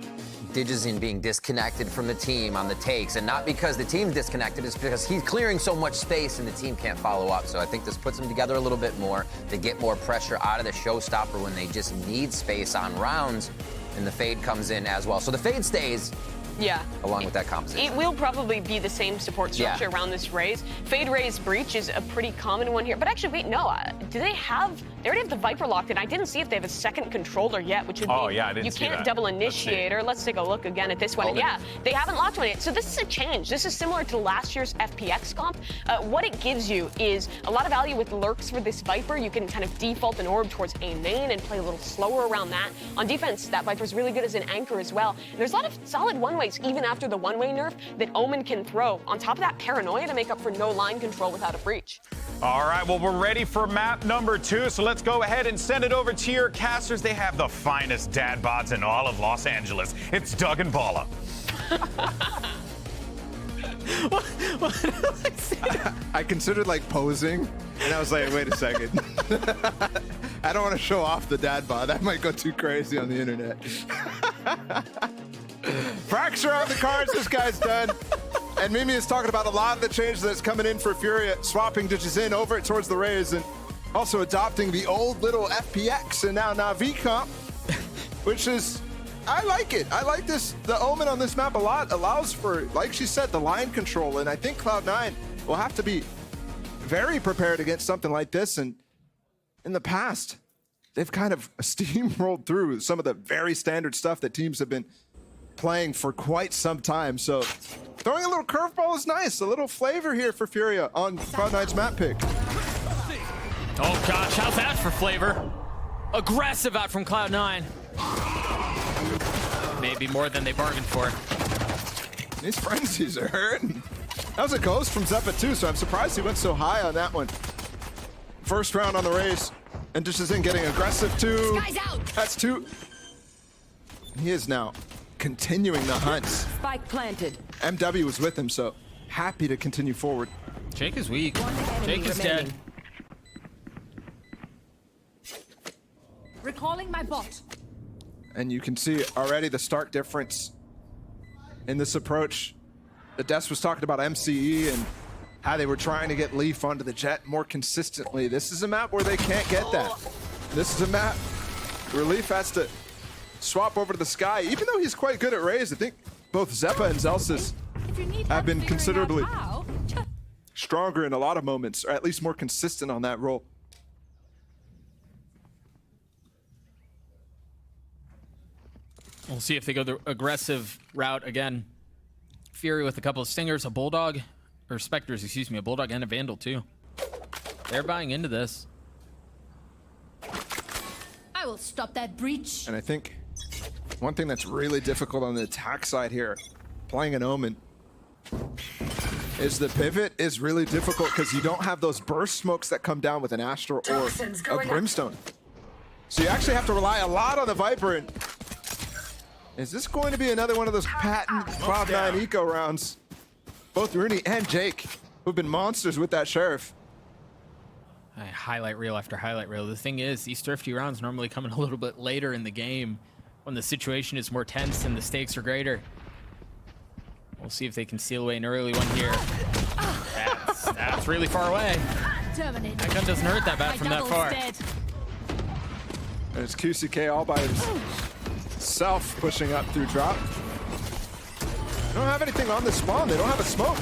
dgzin being disconnected from the team on the takes, and not because the team's disconnected, it's because he's clearing so much space and the team can't follow up. So I think this puts them together a little bit more. They get more pressure out of the showstopper when they just need space on rounds, and the fade comes in as well. So the fade stays. Yeah. Along with that composition. It will probably be the same support structure around this Raze. Fade Raze Breach is a pretty common one here. But actually, wait, no. They already have the Viper locked in. I didn't see if they have a second controller yet, which would mean you can't double initiator. Let's take a look again at this one. And yeah, they haven't locked one yet. So this is a change. This is similar to last year's FPX comp. What it gives you is a lot of value with lurks for this Viper. You can kind of default an orb towards A main and play a little slower around that. On defense, that Viper's really good as an anchor as well. And there's a lot of solid one-ways, even after the one-way nerf, that Omen can throw. On top of that, Paranoia to make up for no line control without a breach. All right, well, we're ready for map number 2, so let's go ahead and send it over to your casters. They have the finest dad bods in all of Los Angeles. It's Doug and Bala. I considered like posing, and I was like, wait a second. I don't want to show off the dad bod. That might go too crazy on the internet. Fracture on the cards, this guy's done. And Mimi is talking about a lot of the changes that's coming in for FURIA, swapping dgzin over towards the Raze and also adopting the old little FPX and now Na'Vi comp, which is, I like it. I like this. The Omen on this map a lot allows for, like she said, the line control. And I think Cloud9 will have to be very prepared against something like this. And in the past, they've kind of steamrolled through some of the very standard stuff that teams have been playing for quite some time. So throwing a little curveball is nice. A little flavor here for FURIA on Cloud9's map pick. Oh gosh, how's that for flavor? Aggressive out from Cloud9. Maybe more than they bargained for. These frenzies are hurting. That was a ghost from Xeppaa too, so I'm surprised he went so high on that one. First round on the Raze, and dgzin getting aggressive too. That's 2. He is now continuing the hunt. Spike planted. MW was with him, so happy to continue forward. Jake is weak. One enemy Jake is remaining. dead. Recalling my bot. And you can see already the stark difference in this approach. The Des was talking about MCE and how they were trying to get Leaf onto the Jet more consistently. This is a map where they can't get that. This is a map where Leaf has to swap over to the Sky. Even though he's quite good at Raze, I think both Xeppaa and Zellsis If you need have help been figuring considerably out how, stronger in a lot of moments, or at least more consistent on that role. We'll see if they go the aggressive route again. Fury with a couple of stingers, a bulldog, or specters, excuse me, a bulldog and a vandal too. They're buying into this. I will stop that breach. And I think one thing that's really difficult on the attack side here, playing an Omen, is the pivot is really difficult because you don't have those burst smokes that come down with an Astral or a Brimstone. So you actually have to rely a lot on the Viper. And is this going to be another one of those patent Cloud9 eco rounds? Both Runi and Jake, who've been monsters with that Sheriff. Highlight reel after highlight reel. The thing is, these thrifty rounds normally come in a little bit later in the game when the situation is more tense and the stakes are greater. We'll see if they can steal away an early one here. That's really far away. Terminate. That gun doesn't hurt that bad from that far. Dead. And it's QCK all by himself pushing up through drop. They don't have anything on the spawn. They don't have a smoke.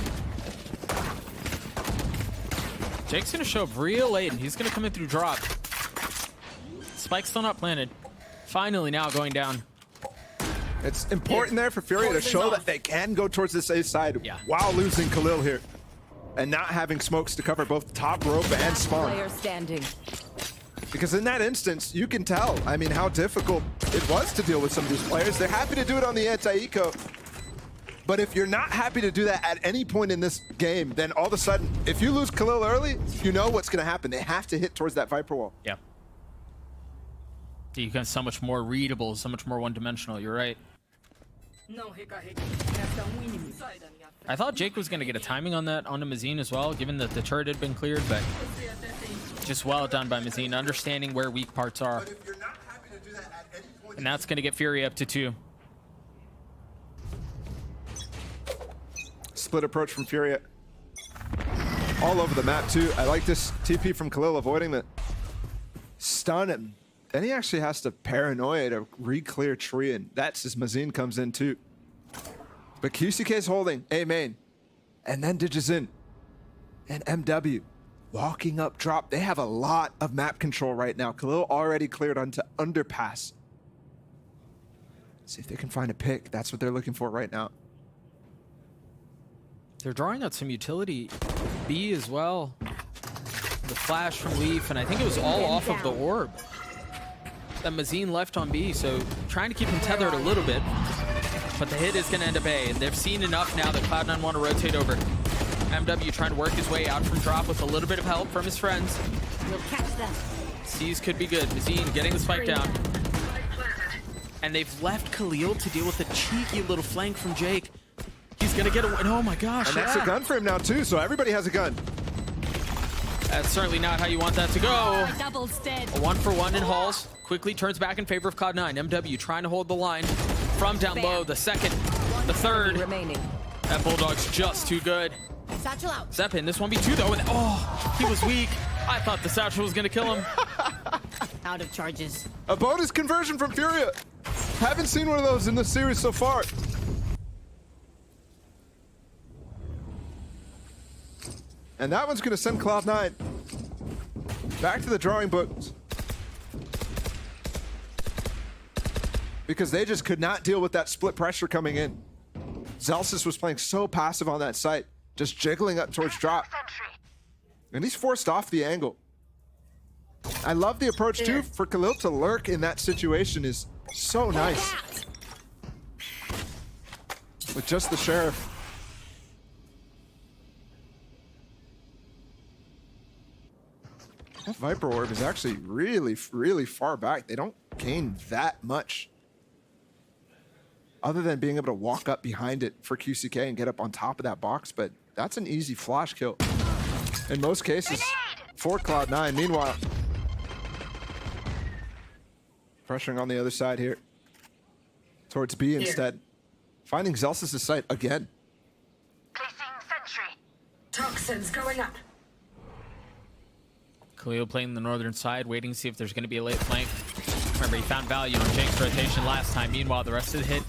Jake's gonna show up real late and he's gonna come in through drop. Spike's still not planted. Finally now going down. It's important there for Furia to show that they can go towards this A side while losing Khalil here. And not having smokes to cover both top rope and spawn. Player standing. Because in that instance, you can tell, I mean, how difficult it was to deal with some of these players. They're happy to do it on the anti-eco. But if you're not happy to do that at any point in this game, then all of a sudden, if you lose Khalil early, you know what's going to happen. They have to hit towards that Viper wall. Yeah. You become so much more readable, so much more one-dimensional. You're right. I thought Jake was going to get a timing on that onto Mazin as well, given that the turret had been cleared, but just well done by Mazin, understanding where weak parts are. And that's going to get Fury up to 2. Split approach from Furia. All over the map, too. I like this TP from Khalil avoiding the stun. And then he actually has to paranoia to re-clear tree, and that's as Mazin comes in, too. But QCK's holding A main. And then dgzin. And MW walking up drop. They have a lot of map control right now. Khalil already cleared onto underpass. See if they can find a pick. That's what they're looking for right now. They're drawing out some utility B as well. The flash from Leaf, and I think it was all off of the orb that Mazin left on B, so trying to keep him tethered a little bit. But the hit is going to end up A, and they've seen enough now that Cloud9 want to rotate over. MW trying to work his way out from drop with a little bit of help from his friends. We'll catch them. C's could be good. Mazin getting the spike down. And they've left Khalil to deal with a cheeky little flank from Jake. He's gonna get a win. Oh my gosh. And that's a gun for him now too, so everybody has a gun. That's certainly not how you want that to go. Double's dead. A 1-for-1 in Halls. Quickly turns back in favor of Cloud9. MW trying to hold the line from down low. The second, the third. Remaining. That Bulldog's just too good. Satchel out. Zeppaa in this 1v2 though. And oh, he was weak. I thought the Satchel was gonna kill him. Out of charges. A bonus conversion from Furia. Haven't seen one of those in the series so far. And that one's gonna send Cloud9 back to the drawing books. Because they just could not deal with that split pressure coming in. Zellsis was playing so passive on that site, just jiggling up towards drop. And he's forced off the angle. I love the approach too, for Khalil to lurk in that situation is so nice. With just the Sheriff. That Viper Orb is actually really, really far back. They don't gain that much. Other than being able to walk up behind it for QCK and get up on top of that box, but that's an easy flash kill. in most cases for Cloud9. Meanwhile, pressuring on the other side here towards B instead. Finding Zellsis' sight again. Placing sentry. Toxins going up. Khalil playing the northern side, waiting to see if there's going to be a late flank. Remember, he found value on Jake's rotation last time. Meanwhile, the rest of the hit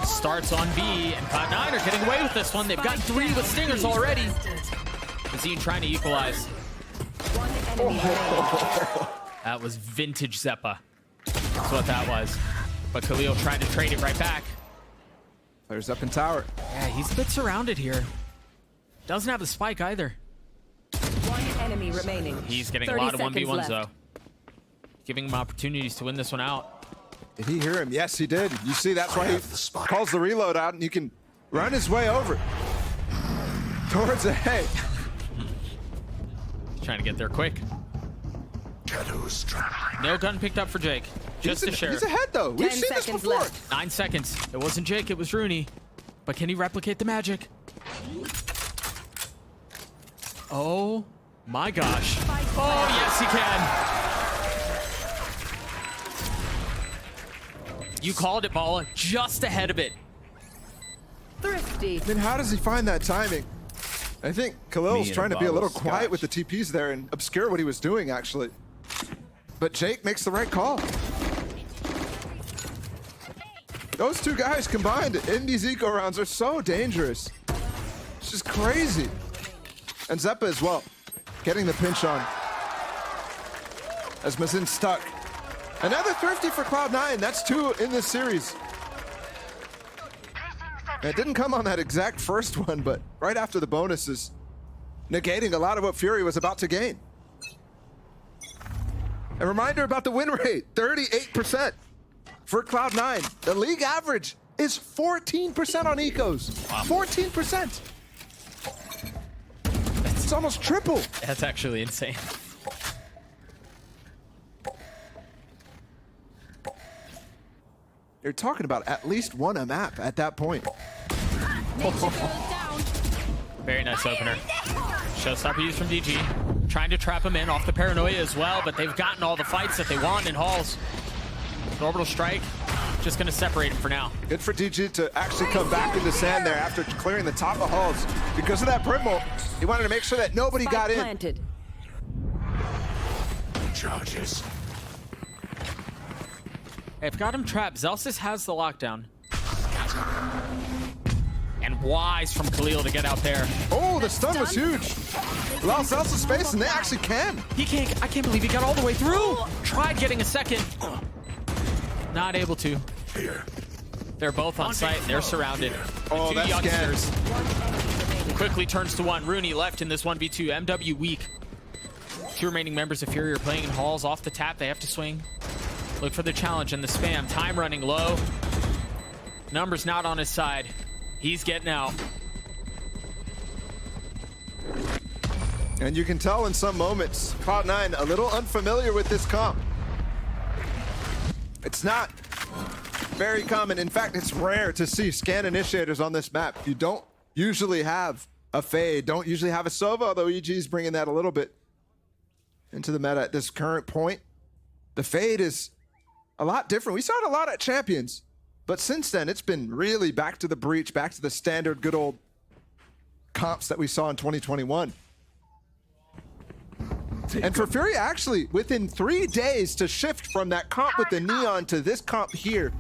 starts on B, and Cloud9 are getting away with this one. They've got 3 with stingers already. Mazin trying to equalize. That was vintage Xeppaa. That's what that was. But Khalil trying to trade it right back. Players up in tower. Yeah, he's a bit surrounded here. Doesn't have the spike either. One enemy remaining. He's getting a lot of 1v1s though. Giving him opportunities to win this one out. Did he hear him? Yes, he did. You see, that's why he calls the reload out, and you can run his way over towards A. He's trying to get there quick. No gun picked up for Jake. Just to share. He's ahead though. We've seen this before. Left. 9 seconds. It wasn't Jake, it was Runi. But can he replicate the magic? Oh my gosh. Oh yes, he can. You called it, Balla. Just ahead of it. Thrifty. Then how does he find that timing? I think Khalil's trying to be a little quiet with the TPs there and obscure what he was doing, actually. But Jake makes the right call. Those two guys combined in these eco rounds are so dangerous. It's just crazy. And Xeppaa as well, getting the pinch on. As Mazin stuck. Another thrifty for Cloud9. That's 2 in this series. It didn't come on that exact first one, but right after the bonuses, negating a lot of what Furia was about to gain. A reminder about the win rate, 38% for Cloud9. The league average is 14% on ecos. 14%. It's almost triple. That's actually insane. You're talking about at least 1 a map at that point. Very nice opener. Showstopper used from DG. Trying to trap him in off the paranoia as well, but they've gotten all the fights that they want in halls. The orbital strike, just going to separate him for now. Good for DG to actually come back into sand there after clearing the top of halls. Because of that Brimble, he wanted to make sure that nobody got in. Planted. Charges. They've got him trapped. Zellsis has the lockdown. And wise from Khalil to get out there. Oh, the stun was huge. Lost Zellsis space, and they actually can. He can't, I can't believe he got all the way through. Tried getting a second. Not able to. They're both on site. They're surrounded. Oh, The 2 that's youngsters. Quickly turns to 1. Runi left in this 1v2. MW weak. 2 remaining members of Furia are playing in halls off the tap. They have to swing. Look for the challenge and the spam. Time running low. Numbers not on his side. He's getting out. And you can tell in some moments, Cloud9 a little unfamiliar with this comp. It's not very common. In fact, it's rare to see scan initiators on this map. You don't usually have a fade, don't usually have a Sova, although EG is bringing that a little bit into the meta at this current point. The fade is a lot different. We saw it a lot at Champions, but since then, it's been really back to the breach, back to the standard good old comps that we saw in 2021. And for Furia, actually, within 3 days to shift from that comp with the Neon to this comp here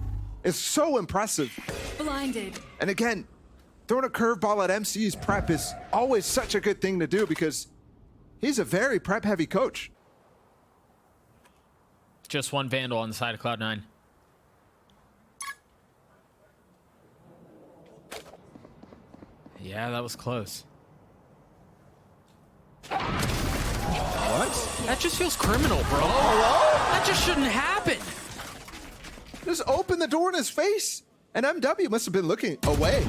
is so impressive. Blinded. And again, throwing a curveball at MC's prep is always such a good thing to do because he's a very prep-heavy coach. Just 1 Vandal on the side of Cloud9. Yeah, that was close. What? That just feels criminal, bro. Hello? That just shouldn't happen. Just open the door in his face. And MW must have been looking away.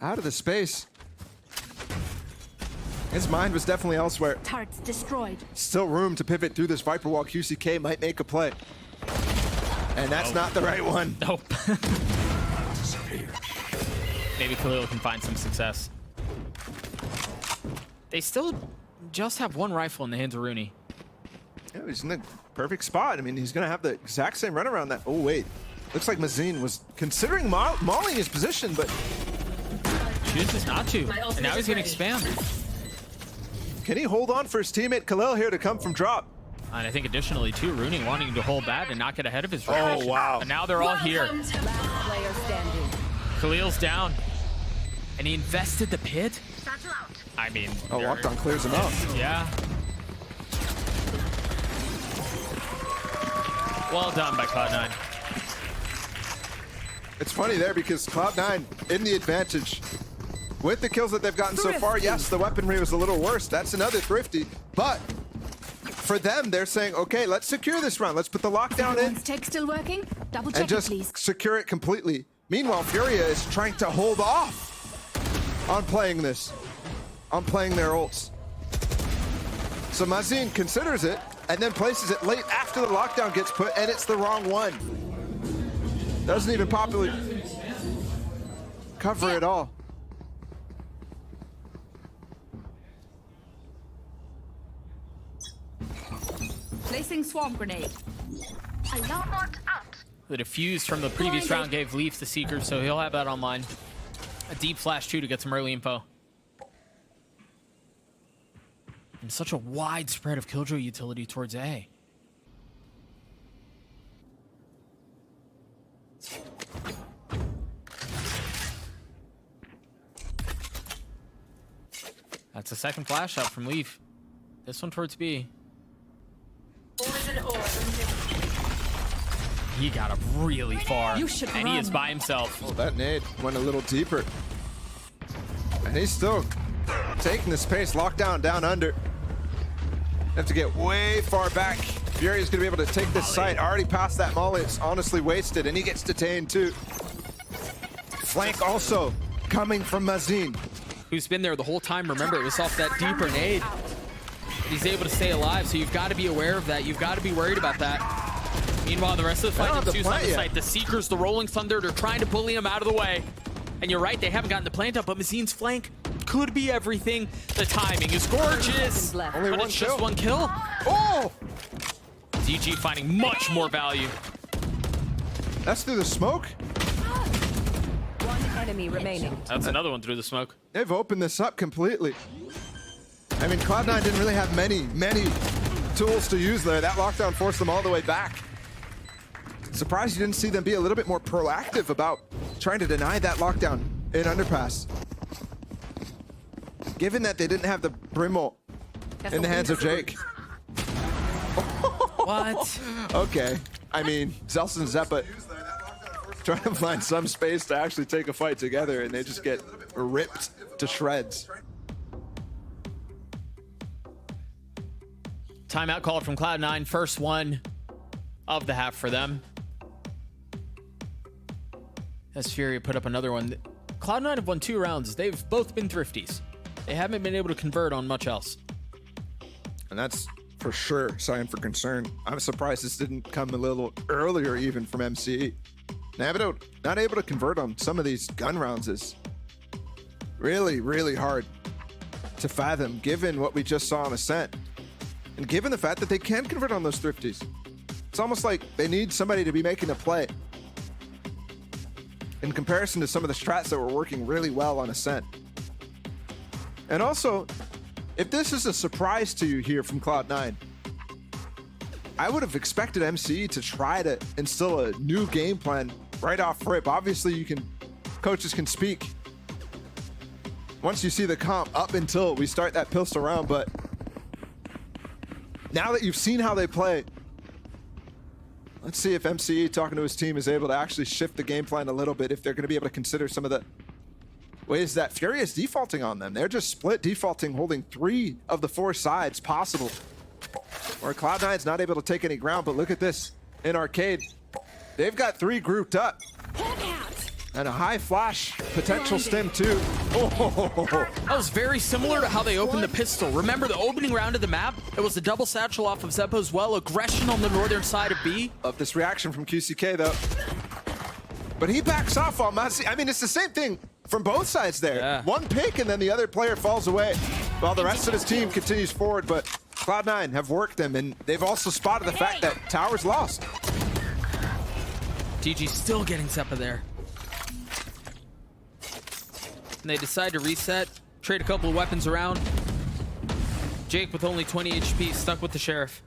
Out of the space. His mind was definitely elsewhere. Turrets destroyed. Still room to pivot through this Viper Wall. QCK might make a play. And that's not the right one. Nope. Maybe Khalil can find some success. They still just have one rifle in the hands of Rooney. Yeah, he's in the perfect spot. I mean, he's going to have the exact same run around that. Oh, wait. Looks like Mazin was considering mauling his position, but chooses not to. And now he's getting spammed. Can he hold on for his teammate Khalil here to come from drop? And I think additionally, too, Rooney wanting to hold that and not get ahead of his rotation. Oh, wow. And now they're all here. Last player standing. Khalil's down. And he invested the pit? I mean... Oh, lockdown clears him out. Yeah. Well done by Cloud9. It's funny there because Cloud9 in the advantage. With the kills that they've gotten so far, yes, the weaponry was a little worse. That's another thrifty. But for them, they're saying, okay, let's secure this round. Let's put the lockdown in. Tech still working? Double check And just it, please. secure it completely. Meanwhile, FURIA is trying to hold off on playing this. On playing their ults. So Mazin considers it and then places it late after the lockdown gets put, and it's the wrong one. Doesn't even properly cover it all. Placing swarm grenade. Alarm bot out. The defuse from the previous round gave Leaf the Seeker, so he'll have that online. A deep flash, too, to get some early info. And such a wide spread of killjoy utility towards A. That's a second flash out from Leaf. This one towards B. He got up really far. You should and run. he is by himself. Oh, that nade went a little deeper. And he's still taking the space. Lockdown down under. Have to get way far back. Furia's gonna be able to take this site. Already past that molly. It's honestly wasted, and he gets detained too. Flank also coming from Mazin. Who's been there the whole time. Remember, it was off that deeper nade. He's able to stay alive, so you've got to be aware of that. You've got to be worried about that. Meanwhile, the rest of the fight ensues on the site. The Seekers, the Rolling Thunder, they're trying to bully him out of the way. And you're right, they haven't gotten the plant up, but Mazin's flank could be everything. The timing is gorgeous, Only but one it's kill. just one kill. Oh! DG finding much more value. That's through the smoke? One enemy remaining. That's another one through the smoke. They've opened this up completely. I mean, Cloud9 didn't really have many tools to use there. That lockdown forced them all the way back. Surprised you didn't see them be a little bit more proactive about trying to deny that lockdown in underpass. Given that they didn't have the Brimble in the hands of Jake. What? Okay. I mean, Zellsis and Xeppaa trying to find some space to actually take a fight together, and they just get ripped to shreds. Timeout called from Cloud9. First one of the half for them. As FURIA put up another one. Cloud9 have won 2 rounds. They've both been thrifties. They haven't been able to convert on much else. And that's for sure sign for concern. I'm surprised this didn't come a little earlier even from MCE. Not able to convert on some of these gun rounds is really, really hard to fathom given what we just saw on Ascent. And given the fact that they can convert on those thrifties. It's almost like they need somebody to be making a play. In comparison to some of the strats that were working really well on Ascent. And also, if this is a surprise to you here from Cloud9, I would have expected MCE to try to instill a new game plan right off rip. Obviously, coaches can speak once you see the comp up until we start that pistol round, but now that you've seen how they play, let's see if MCE talking to his team is able to actually shift the game plan a little bit, if they're going to be able to consider some of the ways that FURIA is defaulting on them. They're just split defaulting, holding 3 of the 4 sides possible. Where Cloud9's not able to take any ground, but look at this in Arcade. They've got 3 grouped up. And a high flash potential stem too. Oh. That was very similar to how they opened the pistol. Remember the opening round of the map? It was the double satchel off of Xeppaa as well. Aggression on the northern side of B. Love this reaction from QCK though. But he backs off on Mazin. I mean, it's the same thing from both sides there. Yeah. One pick and then the other player falls away. while the rest of his team continues forward, but Cloud9 have worked them, and they've also spotted the fact that tower's lost. DG still getting Xeppaa there. And they decide to reset, trade a couple of weapons around. Jake with only 20 HP, stuck with the Sheriff.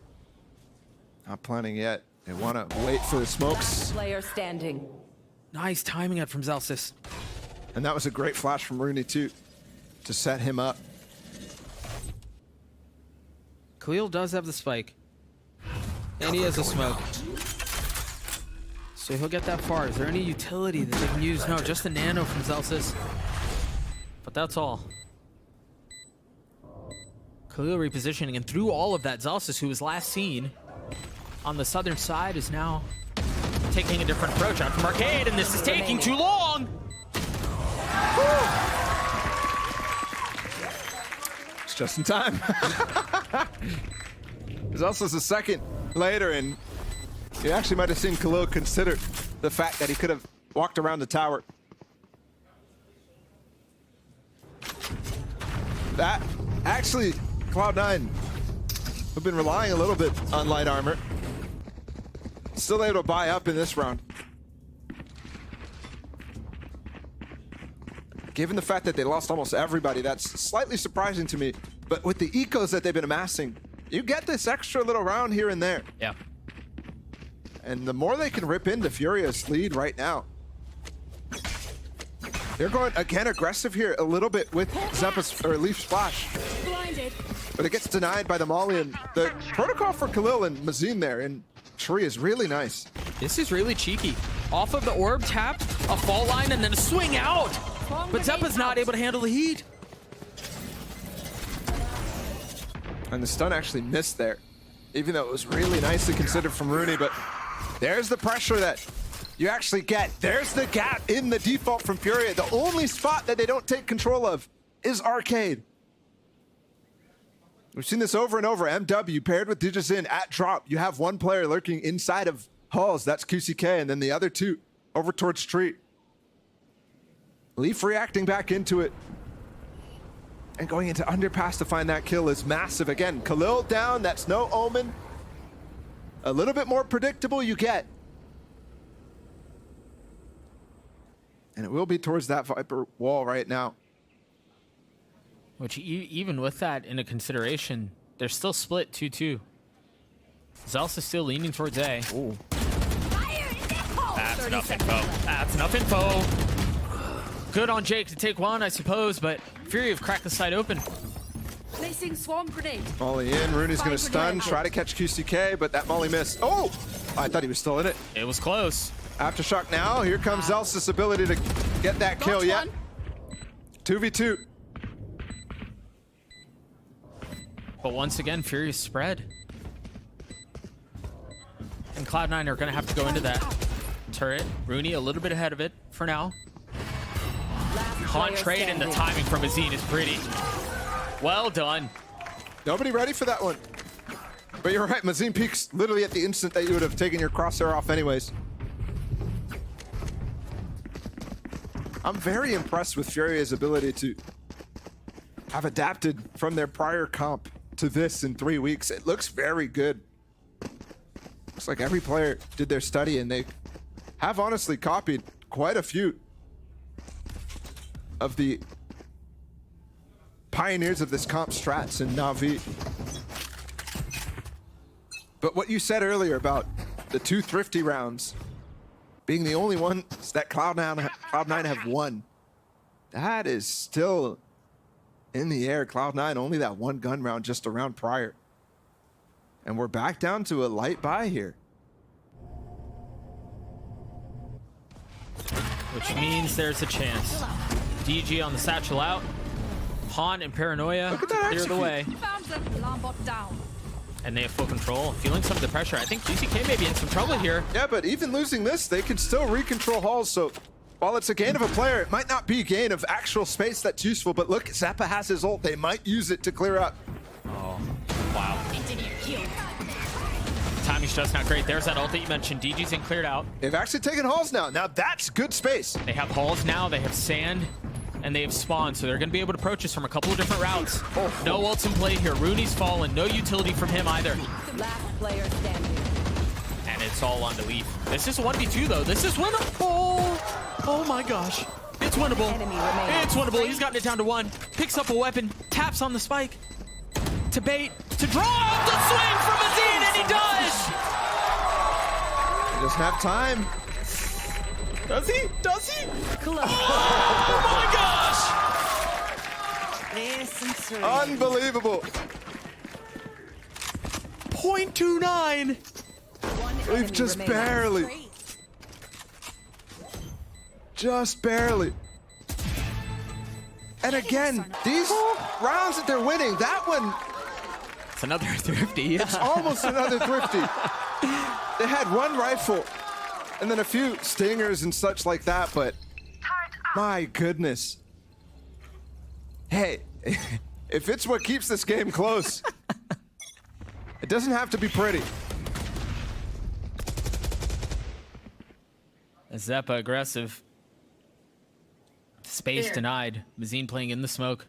Not planning yet. They want to wait for the smokes. Player standing. Nice timing it from Zellsis. And that was a great flash from Runi too, to set him up. Khalil does have the spike. And he has a smoke. So he'll get that far. Is there any utility that they can use? No, just a nano from Zellsis. But that's all. Khalil repositioning, and through all of that, Zellsis, who was last seen on the southern side, is now taking a different approach out from Arcade, and this is taking too long! It's just in time. There's also a second later, and you actually might have seen Khalil consider the fact that he could have walked around the tower. That actually, Cloud9 have been relying a little bit on light armor. Still able to buy up in this round. Given the fact that they lost almost everybody, that's slightly surprising to me. But with the ecos that they've been amassing, you get this extra little round here and there. Yeah. And the more they can rip into Furia's lead right now. They're going, again, aggressive here a little bit with Xeppaa's, or Leaf's flash. Blinded. But it gets denied by the Molly, and the protocol for Khalil and Mazin there in tree is really nice. This is really cheeky. Off of the orb tap, a fall line, and then a swing out. But Xeppaa's not able to handle the heat. And the stun actually missed there, even though it was really nicely considered from Runi. But there's the pressure that you actually get. There's the gap in the default from Furia. The only spot that they don't take control of is Arcade. We've seen this over and over. MW paired with dgzin at drop. You have one player lurking inside of halls. That's QCK, and then the other two over towards street. Leaf reacting back into it. And going into underpass to find that kill is massive. Again, Khalil down, that's no omen. A little bit more predictable you get. And it will be towards that Viper wall right now. Which, even with that in a consideration, they're still split 2-2. Zellsis is still leaning towards A. Ooh. That's enough info. That's enough info. Good on Jake to take one, I suppose, but Furia have cracked the side open. Placing swarm grenade. Molly in, Rooney's gonna stun, try to catch QCK, but that Molly missed. Oh! I thought he was still in it. It was close. Aftershock now, here comes Zellsis' ability to get that kill. Yeah. 2v2. But once again, Furia spread. And Cloud9 are gonna have to go into that turret. Rooney a little bit ahead of it for now. On trade, and the timing from Mazin is pretty. Well done. Nobody ready for that one. But you're right, Mazin peaks literally at the instant that you would have taken your crosshair off anyways. I'm very impressed with Furia's ability to have adapted from their prior comp to this in 3 weeks. It looks very good. Looks like every player did their study, and they have honestly copied quite a few of the pioneers of this comp strats in Na'Vi. But what you said earlier about the 2 thrifty rounds being the only ones that Cloud9 have won, that is still in the air. Cloud9 only that 1 gun round just a round prior. And we're back down to a light buy here. Which means there's a chance. DG on the satchel out. Haunt and Paranoia clear the way. Found them. Alarm bot down. And they have full control. Feeling some of the pressure. I think GCK may be in some trouble here. Yeah, but even losing this, they can still recontrol halls. So while it's a gain of a player, it might not be a gain of actual space that's useful. But look, Xeppaa has his ult. They might use it to clear up. Oh, wow. Timing's just not great. There's that ult that you mentioned. DG's in cleared out. They've actually taken halls now. Now that's good space. They have halls now. They have sand. and they have spawned, so they're going to be able to approach us from a couple of different routes. No ults in play here. Rooney's fallen. No utility from him either. Last player standing. And it's all on the lead. This is a 1v2, though. This is winnable. Oh my gosh. It's winnable. It's winnable. He's gotten it down to 1. Picks up a weapon. Taps on the spike. To bait. To draw out the swing from Mazin, and he does! He doesn't have time. Does he? Does he? Close. Oh my gosh! Unbelievable. 0.29. We've just barely. Just barely. And again, these rounds that they're winning, that one, It's another thrifty. it's almost another thrifty. They had one rifle and then a few stingers and such like that, but my goodness. Hey, if it's what keeps this game close, it doesn't have to be pretty. Xeppaa aggressive. Space denied. Mazin playing in the smoke.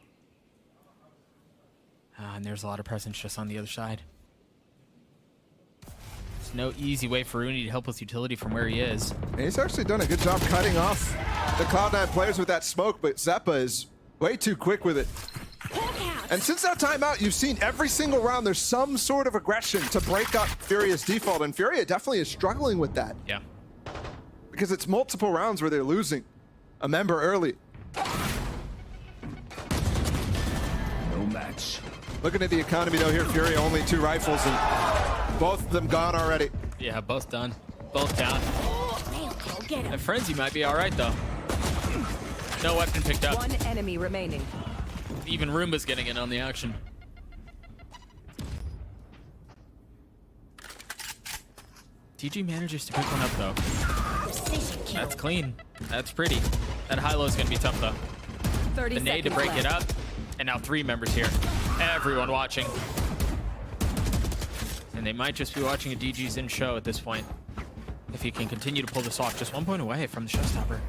And there's a lot of presence just on the other side. There's no easy way for Runi to help with utility from where he is. And he's actually done a good job cutting off the Cloud9 players with that smoke, but Xeppaa is way too quick with it. And since that timeout, you've seen every single round there's some sort of aggression to break up Furia's default, and Furia definitely is struggling with that. Yeah. Because it's multiple rounds where they're losing a member early. No match. Looking at the economy though here, Furia only 2 rifles and both of them gone already. Yeah, both done. Both down. Get him. And Frenzy might be all right, though. No weapon picked up. One enemy remaining. Even Roomba's getting in on the action. DG manages to pick one up, though. Precision kill. That's clean. That's pretty. That high-low is going to be tough, though. 30 The nade to seconds break it left. up. And now 3 members here. Everyone watching. And they might just be watching a dgzin show at this point. If he can continue to pull this off. Just 1 point away from the showstopper.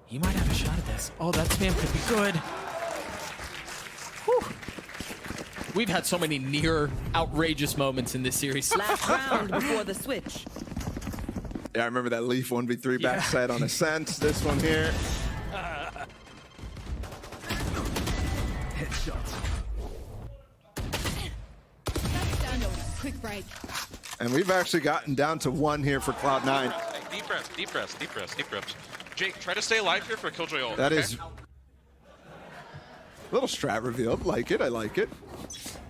He might have a shot at this. Oh, that spam could be good. Whew. We've had so many near outrageous moments in this series. Last round before the switch. Yeah, I remember that Leaf 1v3 backside on Ascent. This one here. Quick break. And we've actually gotten down to 1 here for Cloud9. Deep breaths, deep breaths, deep breaths, deep breaths. Jake, try to stay alive here for a Killjoy ult. That okay? is little strat reveal. Like it, I like it.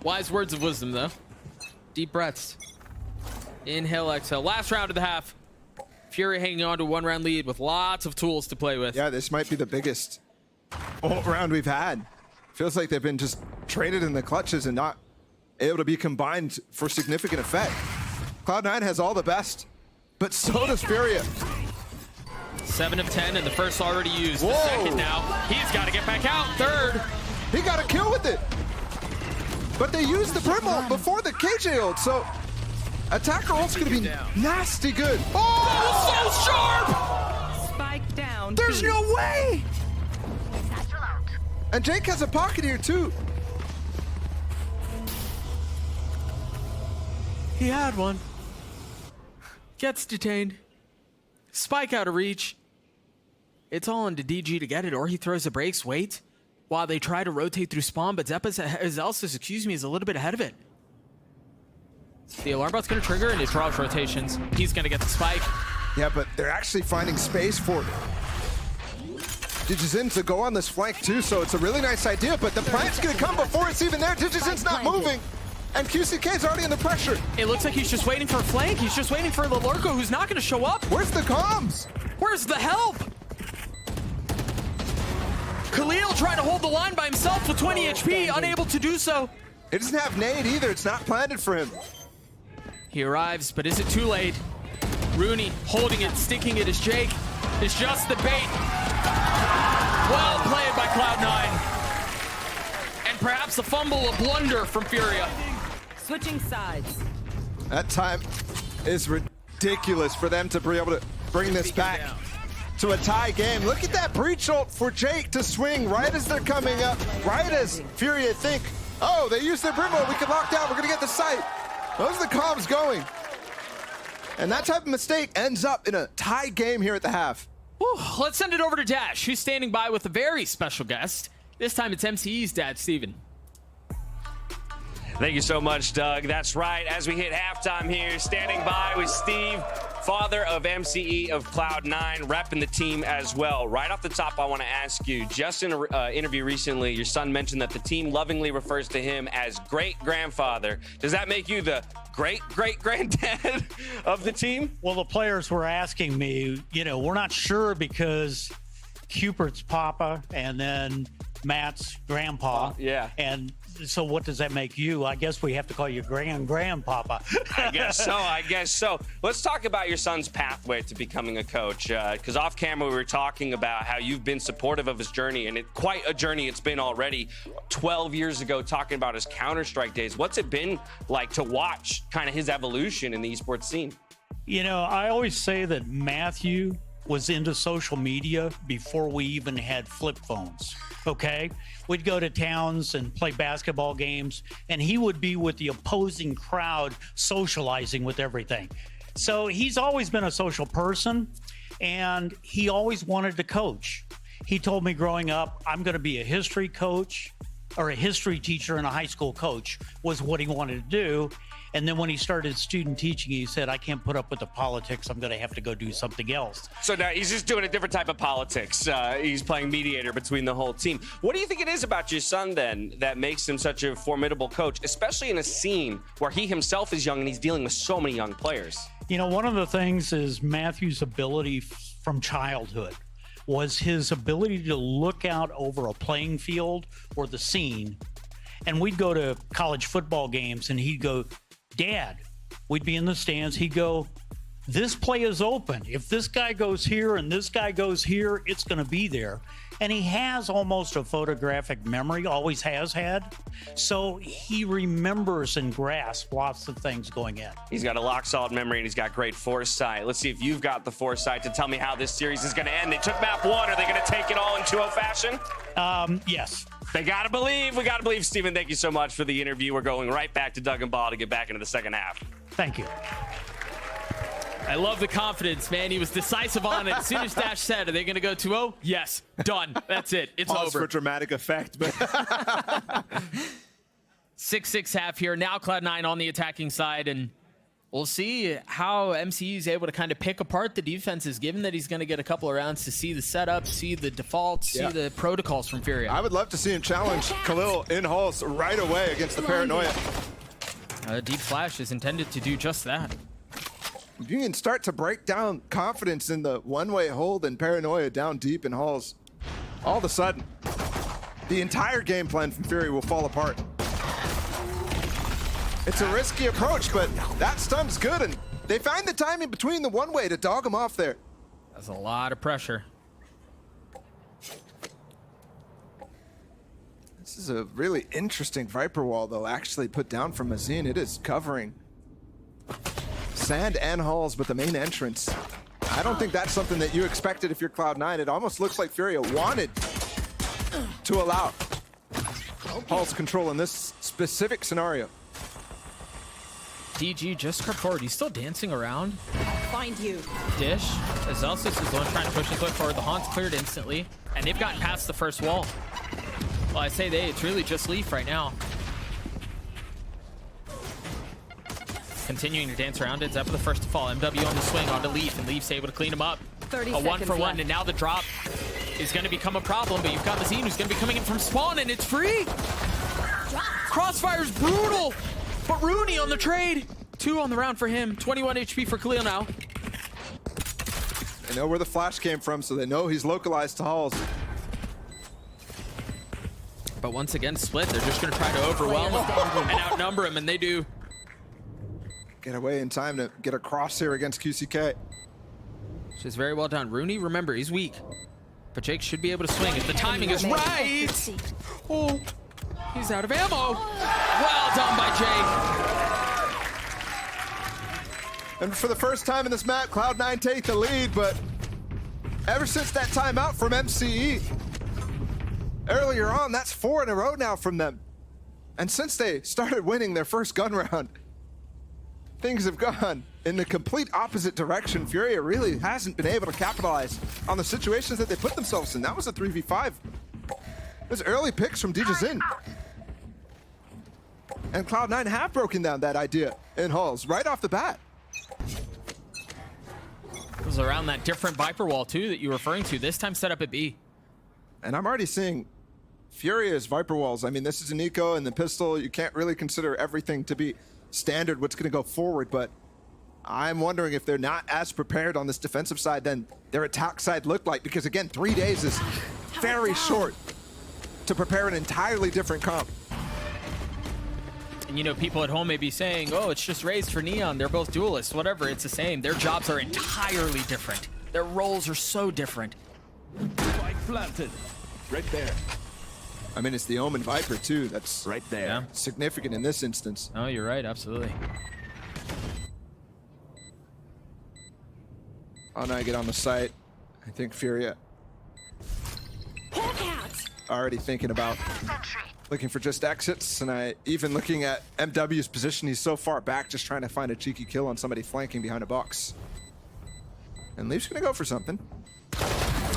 Wise words of wisdom, though. Deep breaths. Inhale, exhale. Last round of the half. Fury hanging on to a 1-round lead with lots of tools to play with. Yeah, this might be the biggest ult round we've had. Feels like they've been just traded in the clutches and not able to be combined for significant effect. Cloud9 has all the best, but so does Furia. 7 of 10, and the first already used. Whoa. The second now. He's got to get back out. Third. He got a kill with it. But they used the Brim ult before the KJ ult, so attacker ult's gonna be nasty good. Oh, so sharp! Spike down. There's B. no way! And Jake has a pocket here too. He had one. Gets detained. Spike out of reach. It's all into DG to get it, or he throws the brakes, wait, while they try to rotate through spawn, but Zellsis, excuse me, is a little bit ahead of it. The alarm bot's gonna trigger and it draws rotations. He's gonna get the spike. Yeah, but they're actually finding space for dgzin to go on this flank too, so it's a really nice idea, but the plant's gonna come before it's even there. dgzin's not moving, and QCK's already under pressure. It looks like he's just waiting for a flank. He's just waiting for the Lurko, who's not gonna show up. Where's the comms? Where's the help? Khalil trying to hold the line by himself with 20 HP, unable to do so. It doesn't have nade either, it's not planted for him. He arrives, but is it too late? Rooney holding it, sticking it as Jake. It's just the bait. Well played by Cloud9. And perhaps a fumble, a blunder from Furia. Switching sides. That time is ridiculous for them to be able to bring this back. to a tie game. Look at that breach ult for Jake to swing right as they're coming up, right as FURIA think, oh, they used their brim ult, we can lock down, we're gonna get the site. Those are the comms going. And that type of mistake ends up in a tie game here at the half. Whew, let's send it over to Dash, who's standing by with a very special guest. This time it's MCE's dad, Steven. Thank you so much, Doug. That's right. As we hit halftime here, standing by with Steve, father of MCE of Cloud9, repping the team as well. Right off the top, I want to ask you, just in an interview recently, your son mentioned that the team lovingly refers to him as great-grandfather. Does that make you the great-great-granddad of the team? Well, the players were asking me, you know, we're not sure because Cupert's papa and then Matt's grandpa. Yeah. And so what does that make you? I guess we have to call you grandpapa. I guess so. Let's talk about your son's pathway to becoming a coach. Because off camera, we were talking about how you've been supportive of his journey, and quite a journey it's been already. 12 years ago, talking about his Counter-Strike days. What's it been like to watch kind of his evolution in the esports scene? You know, I always say that Matthew was into social media before we even had flip phones, okay? We'd go to towns and play basketball games, and he would be with the opposing crowd socializing with everything. So he's always been a social person, and he always wanted to coach. He told me growing up, I'm gonna be a history coach or a history teacher and a high school coach was what he wanted to do. And then when he started student teaching, he said, I can't put up with the politics. I'm going to have to go do something else. So now he's just doing a different type of politics. He's playing mediator between the whole team. What do you think it is about your son, then, that makes him such a formidable coach, especially in a scene where he himself is young and he's dealing with so many young players? You know, one of the things is Matthew's ability from childhood was his ability to look out over a playing field or the scene. And we'd go to college football games and he'd go, Dad, we'd be in the stands. He'd go, this play is open. If this guy goes here and this guy goes here, it's going to be there. And he has almost a photographic memory, always has had. So he remembers and grasps lots of things going in. He's got a lock-solid memory and he's got great foresight. Let's see if you've got the foresight to tell me how this series is going to end. They took map 1. Are they going to take it all in 2-0 fashion? Yes. They gotta believe. We gotta believe. Steven, thank you so much for the interview. We're going right back to Doug and Ball to get back into the second half. Thank you. I love the confidence, man. He was decisive on it. As soon as Dash said, are they going to go 2-0? Yes. Done. That's it. It's Pause over. for dramatic effect. But 6-6 half here. Now Cloud9 on the attacking side, and we'll see how MCE is able to kind of pick apart the defenses, given that he's going to get a couple of rounds to see the setup, see the defaults, see the protocols from FURIA. I would love to see him challenge Khalil in halls right away against the Paranoia. A deep flash is intended to do just that. You can start to break down confidence in the one-way hold and Paranoia down deep in halls. All of a sudden, the entire game plan from FURIA will fall apart. It's a risky approach, but that stun's good, and they find the timing between the one-way to dog him off there. That's a lot of pressure. This is a really interesting Viper wall they'll actually put down from Mazin. It is covering sand and halls, but the main entrance, I don't think that's something that you expected if you're Cloud9. It almost looks like FURIA wanted to allow halls control in this specific scenario. DG just crept forward. He's still dancing around. Find you. Dish, as Zellsis is the one trying to push his foot forward. The haunt's cleared instantly, and they've gotten past the first wall. Well, I say it's really just Leaf right now. Continuing to dance around it. Zeppa the first to fall. MW on the swing onto Leaf, and Leaf's able to clean him up. 30 a seconds 1-for-1, left. and now the drop is going to become a problem, but you've got Mazin who's going to be coming in from spawn, and it's free. Crossfire's brutal, but Runi on the trade. 2 on the round for him. 21 HP for Khalil now. They know where the flash came from, so they know he's localized to halls. But once again, split. They're just going to try to overwhelm him and outnumber him, and they do. Get away in time to get a cross here against QCK. Which is very well done. Runi, remember, he's weak. But Jake should be able to swing if the timing is right. Oh, he's out of ammo. Well done by Jake. And for the first time in this map, Cloud9 take the lead, but ever since that timeout from MCE. Earlier on, that's 4 in a row now from them. And since they started winning their first gun round, things have gone in the complete opposite direction. FURIA really hasn't been able to capitalize on the situations that they put themselves in. That was a 3v5. Those early picks from dgzin. And Cloud9 have broken down that idea in halls right off the bat. It was around that different Viper wall too that you were referring to, this time set up at B. And I'm already seeing FURIA's Viper walls. I mean, this is an eco and the pistol. You can't really consider everything to be standard what's going to go forward, but I'm wondering if they're not as prepared on this defensive side than their attack side looked like, because again, 3 days is very short to prepare an entirely different comp. And you know, people at home may be saying, oh, it's just raised for Neon, they're both duelists, whatever, it's the same. Their jobs are entirely different. Their roles are so different. Spike planted. Right there. I mean, it's the Omen Viper too. That's right there. Yeah. Significant in this instance. Oh, you're right, absolutely. Cloud9 I get on the site. I think FURIA already thinking about looking for just exits, and I even looking at MW's position. He's so far back, just trying to find a cheeky kill on somebody flanking behind a box. And Leaf's gonna go for something.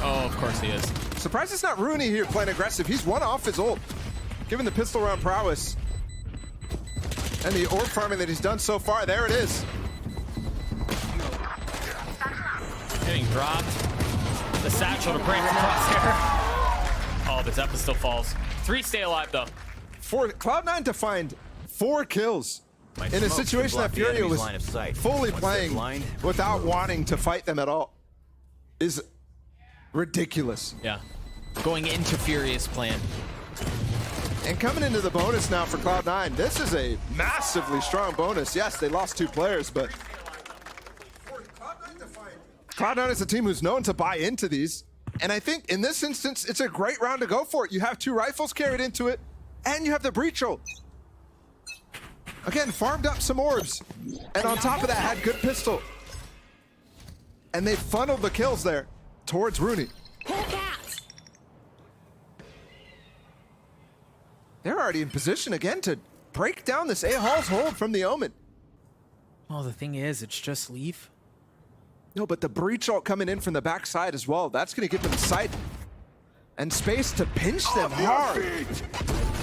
Oh, of course he is. Surprised it's not Runi here playing aggressive. He's one off his ult, given the pistol round prowess and the orb farming that he's done so far. There it is. Getting dropped. The satchel to break across here. Oh, the Zeppa still falls. 3 stay alive though. For Cloud9 to find 4 kills in a situation that FURIA was fully playing without wanting to fight them at all is ridiculous. Yeah. Going into FURIA's plan. And coming into the bonus now for Cloud9, this is a massively strong bonus. Yes, they lost 2 players, but Cloud9 is a team who's known to buy into these. And I think in this instance, it's a great round to go for it. You have 2 rifles carried into it, and you have the breach ult. Again, farmed up some orbs, and on top of that, had good pistol. And they funneled the kills there towards Runi. They're already in position again to break down this A-Hall's hold from the Omen. Well, the thing is, it's just Leaf. No, but the breach ult coming in from the backside as well. That's going to give them sight and space to pinch them hard.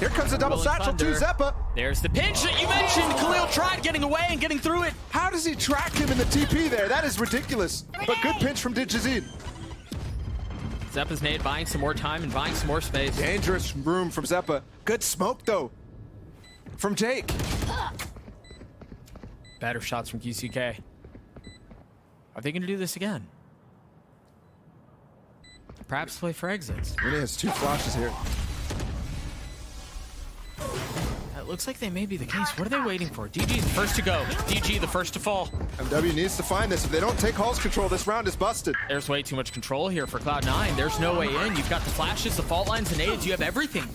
Here comes a double satchel to Xeppaa. There's the pinch that you mentioned. Khalil tried getting away and getting through it. How does he track him in the TP there? That is ridiculous. But good pinch from dgzin. Zeppa's nade buying some more time and buying some more space. Dangerous room from Xeppaa. Good smoke though from Jake. Better shots from QCK. Are they going to do this again? Perhaps play for exits. Runi has 2 flashes here. It looks like they may be the case. What are they waiting for? DG the first to go. DG the first to fall. MW needs to find this. If they don't take Hall's control, this round is busted. There's way too much control here for Cloud9. There's no way in. You've got the flashes, the fault lines, the nades. You have everything.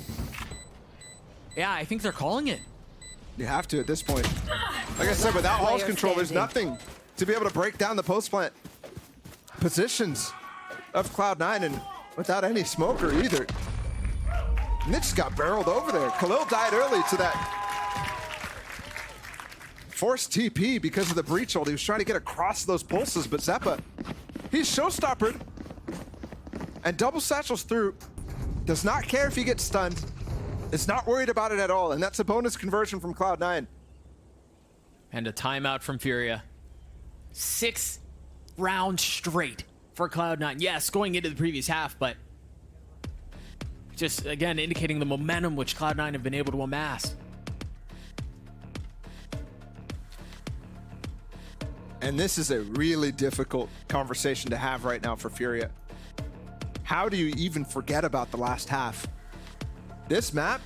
Yeah, I think they're calling it. You have to at this point. Like I said, without Hall's control, there's nothing to be able to break down the post-plant positions of Cloud9, and without any smoker either. Mitch got barreled over there. Khalil died early to that forced TP because of the breach ult. He was trying to get across those pulses, but Xeppaa, he's showstoppered and double satchels through. Does not care if he gets stunned. Is not worried about it at all, and that's a bonus conversion from Cloud9. And a timeout from FURIA. 6 rounds straight for Cloud9. Yes, going into the previous half, but just, again, indicating the momentum which Cloud9 have been able to amass. And this is a really difficult conversation to have right now for FURIA. How do you even forget about the last half? This map,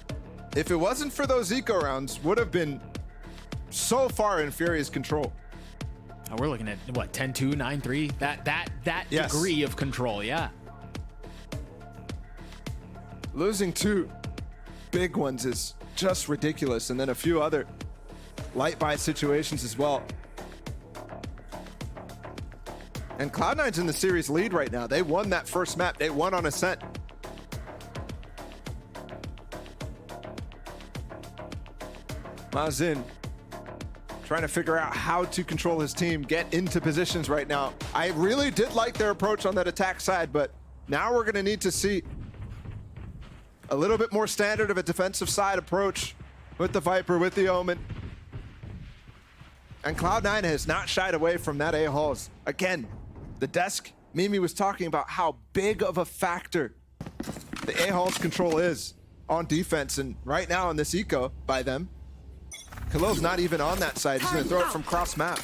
if it wasn't for those eco rounds, would have been so far in FURIA's control. Oh, we're looking at, what, 10-2, 9-3? That yes. degree of control, yeah. Losing 2 big ones is just ridiculous, and then a few other light buy situations as well. And Cloud9's in the series lead right now. They won that first map. They won on Ascent. Mazin trying to figure out how to control his team, get into positions right now. I really did like their approach on that attack side, but now we're going to need to see a little bit more standard of a defensive side approach with the Viper, with the Omen. And Cloud9 has not shied away from that A-Halls. Again, the desk, Mimi was talking about how big of a factor the A-Halls control is on defense. And right now in this eco by them, Khalil's not even on that side. He's gonna throw it from cross map.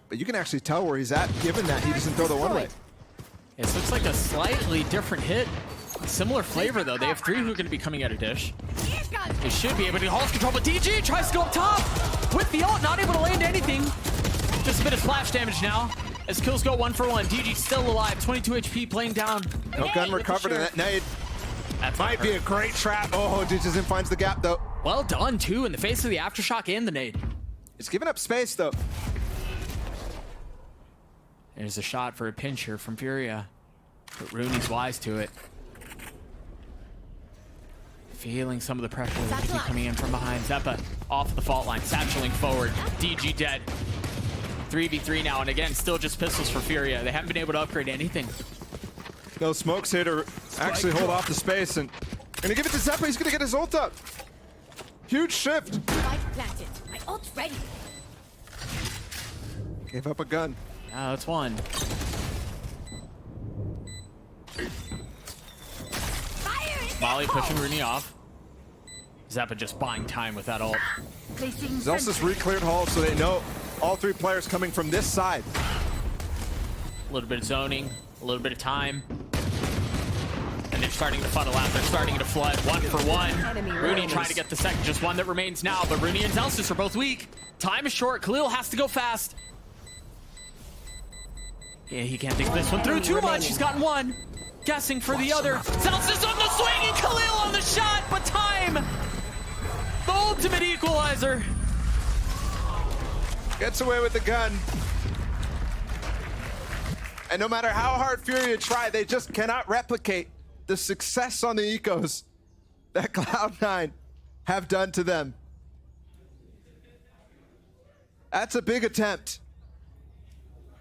But you can actually tell where he's at, given that he doesn't throw the one-way. It looks like a slightly different hit. Similar flavor though. They have 3 who are gonna be coming out of dish. They should be able to hold control, but DG tries to go up top with the ult, not able to land anything. Just a bit of splash damage now. As kills go 1 for 1. DG still alive, 22 HP, playing down. No gun recovered in that nade. That might be a great trap. Oh, dgzin finds the gap though. Well done too, in the face of the aftershock and the nade. It's giving up space though. There's a shot for a pinch here from FURIA, but Rooney's wise to it. Feeling some of the pressure that they keep coming in from behind. Xeppaa off the fault line, satcheling forward. DG dead. 3v3 now, and again, still just pistols for FURIA. They haven't been able to upgrade anything. No smokes here to actually hold off the space, and gonna give it to Xeppaa. He's gonna get his ult up. Huge shift. Spike planted. My ult's ready. Gave up a gun. Oh, that's one. Molly pushing Rooney off. Xeppaa just buying time with that ult. Zellsis re-cleared Hall, so they know all 3 players coming from this side. A little bit of zoning, a little bit of time. And they're starting to funnel out. They're starting to flood 1 for 1. Rooney trying to get the second, just one that remains now, but Rooney and Zellsis are both weak. Time is short. Khalil has to go fast. Yeah, he can't think this one through too much. He's gotten 1. Guessing for the other. Zellsis on the swing and Khalil on the shot, but time. The ultimate equalizer. Gets away with the gun. And no matter how hard FURIA try, they just cannot replicate the success on the ecos that Cloud9 have done to them. That's a big attempt.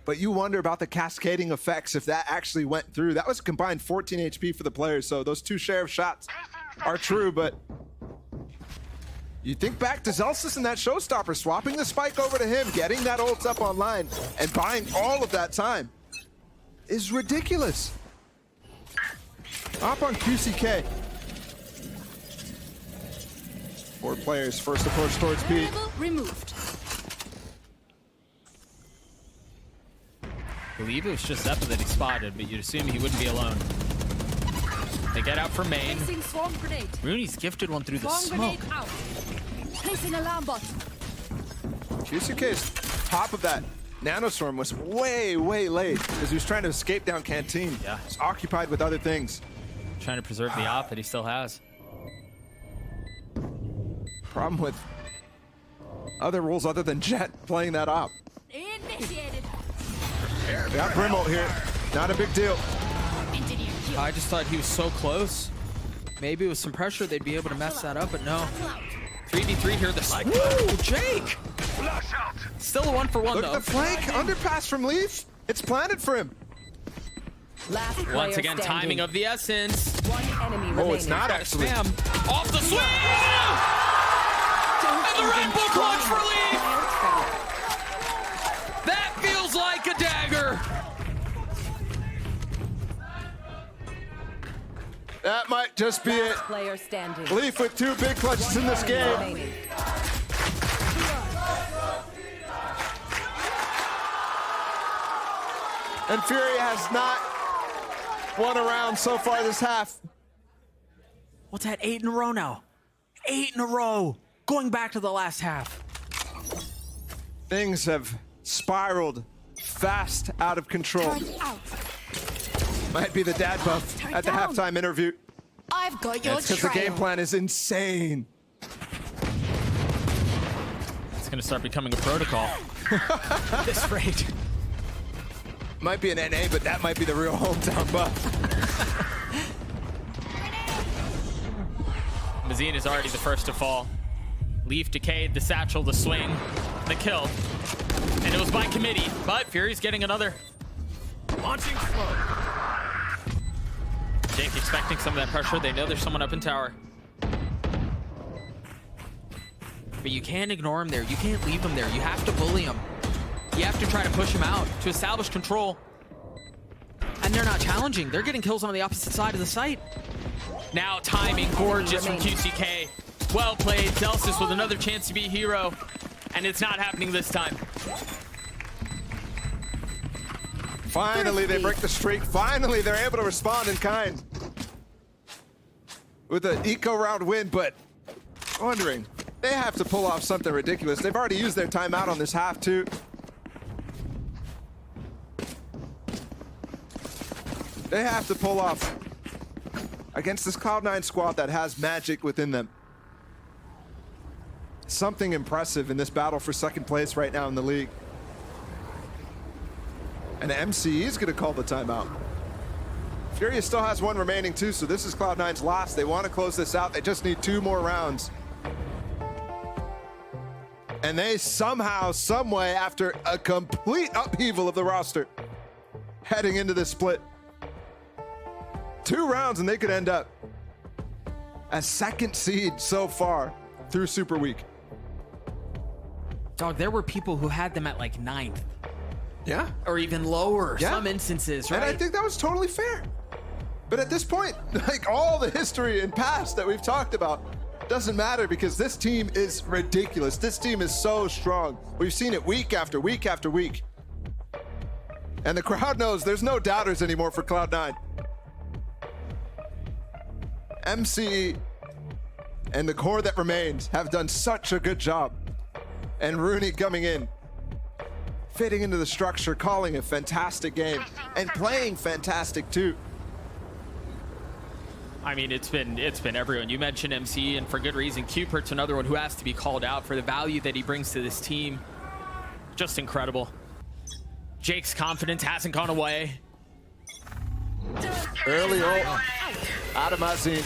But you wonder about the cascading effects if that actually went through. That was a combined 14 HP for the players, so those 2 share of shots are true, but you think back to Zellsis and that showstopper, swapping the spike over to him, getting that ult up online, and buying all of that time is ridiculous. Up on QCK. 4 players, first approach towards B. Removed. I believe it was just Xeppaa that he spotted, but you'd assume he wouldn't be alone. They get out from main. Placing swarm grenade. Rooney's gifted one through the Swarm smoke. grenade out. Placing alarm bot. QCK's top of that nanostorm was way, way late because he was trying to escape down Canteen. Yeah. He's occupied with other things. Trying to preserve the op that he still has. Problem with other rules other than Jet playing that op. Initiated. They got Brimo here. Not a big deal. I just thought he was so close. Maybe with some pressure they'd be able to mess that up, but no. 3v3 here. Woo, Jake! Still a 1 for 1 Look though. at the flank. Underpass from Leaf. It's planted for him. Once again, timing of the essence. 1 enemy remaining. Oh, it's not actually. Spam. Off the swing! And the Red Bull clutch for Leaf! That feels like a dagger. That might just be it. Player standing. Leaf with 2 big clutches in this game. Remaining. And FURIA has not won a round so far this half. What's that? 8 in a row now. 8 in a row. Going back to the last half. Things have spiraled fast out of control. Might be the dad buff at the halftime interview. I've got your Because the game plan is insane. It's going to start becoming a protocol. This rate. Might be an NA, but that might be the real hometown buff. Mazin is already the first to fall. Leaf decayed, the satchel, the swing, the kill. And it was by committee, but Fury's getting another. Launching smoke. Jake expecting some of that pressure. They know there's someone up in tower. But you can't ignore him there. You can't leave him there. You have to bully him. You have to try to push him out to establish control. And they're not challenging. They're getting kills on the opposite side of the site. Now timing gorgeous from QCK. Well played. Zellsis with another chance to be a hero. And it's not happening this time. Finally, they break the streak. Finally, they're able to respond in kind. With an eco round win, but wondering, they have to pull off something ridiculous. They've already used their timeout on this half too. They have to pull off against this Cloud9 squad that has magic within them. Something impressive in this battle for second place right now in the league. And MCE is going to call the timeout. FURIA still has one remaining too, so this is Cloud9's last. They want to close this out. They just need 2 more rounds. And they somehow, some way, after a complete upheaval of the roster, heading into this split. 2 rounds and they could end up as second seed so far through Super Week. Dog, there were people who had them at like 9th. Yeah. Or even lower, Yeah. some instances, right? And I think that was totally fair. But at this point, like all the history and past that we've talked about doesn't matter because this team is ridiculous. This team is so strong. We've seen it week after week after week. And the crowd knows there's no doubters anymore for Cloud9. MCE and the core that remains have done such a good job. And runi coming in, fitting into the structure, calling a fantastic game, and playing fantastic too. I mean, it's been everyone. You mentioned MC, and for good reason. Cupert's another one who has to be called out for the value that he brings to this team. Just incredible. Jake's confidence hasn't gone away. Early ult out of Mazin.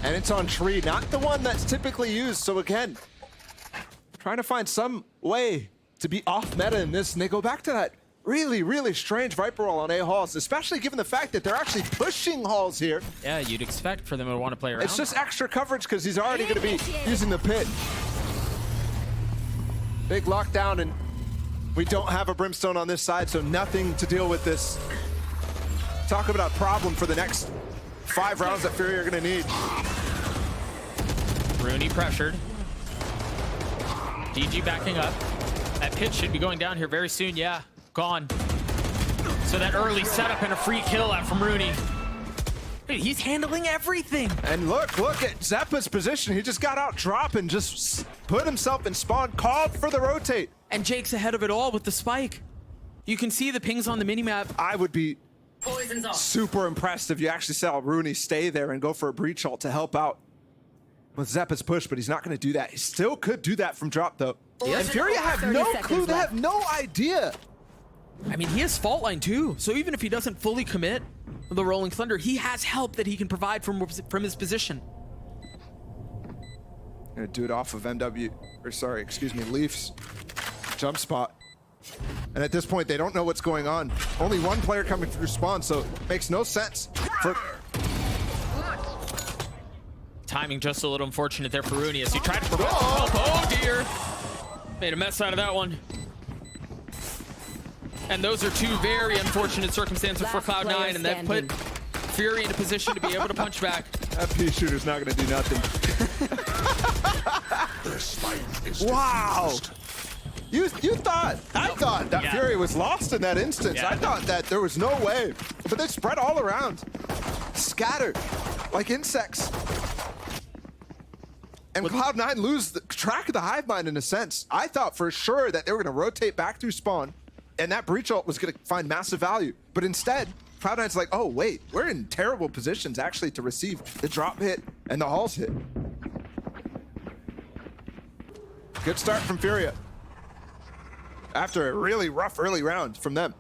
And it's on tree, not the one that's typically used. So again, trying to find some way to be off meta in this, and they go back to that really, really strange Viper roll on A halls, especially given the fact that they're actually pushing halls here. Yeah, you'd expect for them to want to play around. It's just extra coverage because he's already going to be using the pit. Big lockdown, and we don't have a brimstone on this side, so nothing to deal with this. Talk about a problem for the next 5 rounds that FURIA are going to need. runi pressured. DG backing up. That pit should be going down here very soon. Yeah, gone. So that early setup and a free kill out from runi. Dude, he's handling everything. And look at Xeppaa's position. He just got out drop and just put himself in spawn, called for the rotate. And Jake's ahead of it all with the spike. You can see the pings on the minimap. I would be super impressed if you actually saw runi stay there and go for a breach ult to help out with Xeppaa's push, but he's not going to do that. He still could do that from drop though. Yeah. And FURIA have no clue. They have no idea. I mean, he has fault line too. So even if he doesn't fully commit the Rolling Thunder, he has help that he can provide from his position. Gonna do it off of Leaf's jump spot. And at this point, they don't know what's going on. Only one player coming through spawn, so it makes no sense. Timing just a little unfortunate there for runi as he tried to prevent help. Oh dear. Made a mess out of that one. And those are 2 very unfortunate circumstances for Cloud9, and that put FURIA in a position to be able to punch back. That P shooter's not gonna do nothing. Wow. I thought that FURIA was lost in that instance. I thought that there was no way, but they spread all around, scattered like insects. And Cloud9 lose the track of the hive mind in a sense. I thought for sure that they were going to rotate back through spawn and that breach ult was going to find massive value. But instead, Cloud9's like, oh wait, we're in terrible positions actually to receive the drop hit and the halls hit. Good start from FURIA after a really rough early round from them.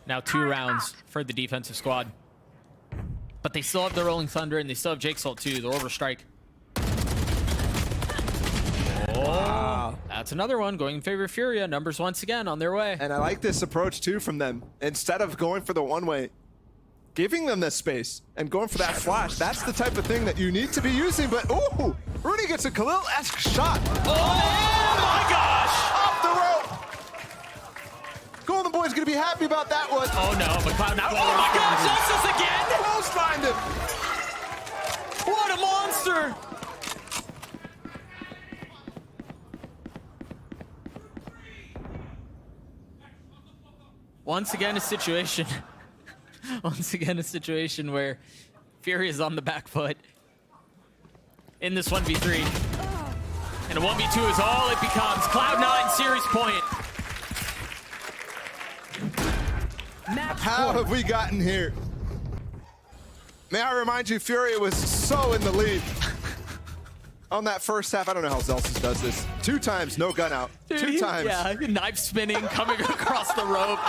Now 2 rounds for the defensive squad. But they still have the Rolling Thunder, and they still have Jake Salt too, the Orbital Strike. Oh, that's another one going in favor of Furia. Numbers once again on their way. And I like this approach too from them. Instead of going for the one-way, giving them this space and going for that flash. That's the type of thing that you need to be using. But ooh, Runi gets a Khalil-esque shot. Oh my gosh! Off the rope. Golden Boy's gonna be happy about that one. Oh no, but Cloud9. Oh my gosh, Zellsis again! Close find him. What a monster! Once again, a situation. Once again, a situation where Fury is on the back foot in this 1v3. And a 1v2 is all it becomes. Cloud9 series point. How have we gotten here? May I remind you, Furia was so in the lead on that first half. I don't know how Zellsis does this. 2 times, no gun out. Dude, 2 times. Yeah, knife spinning, coming across the rope.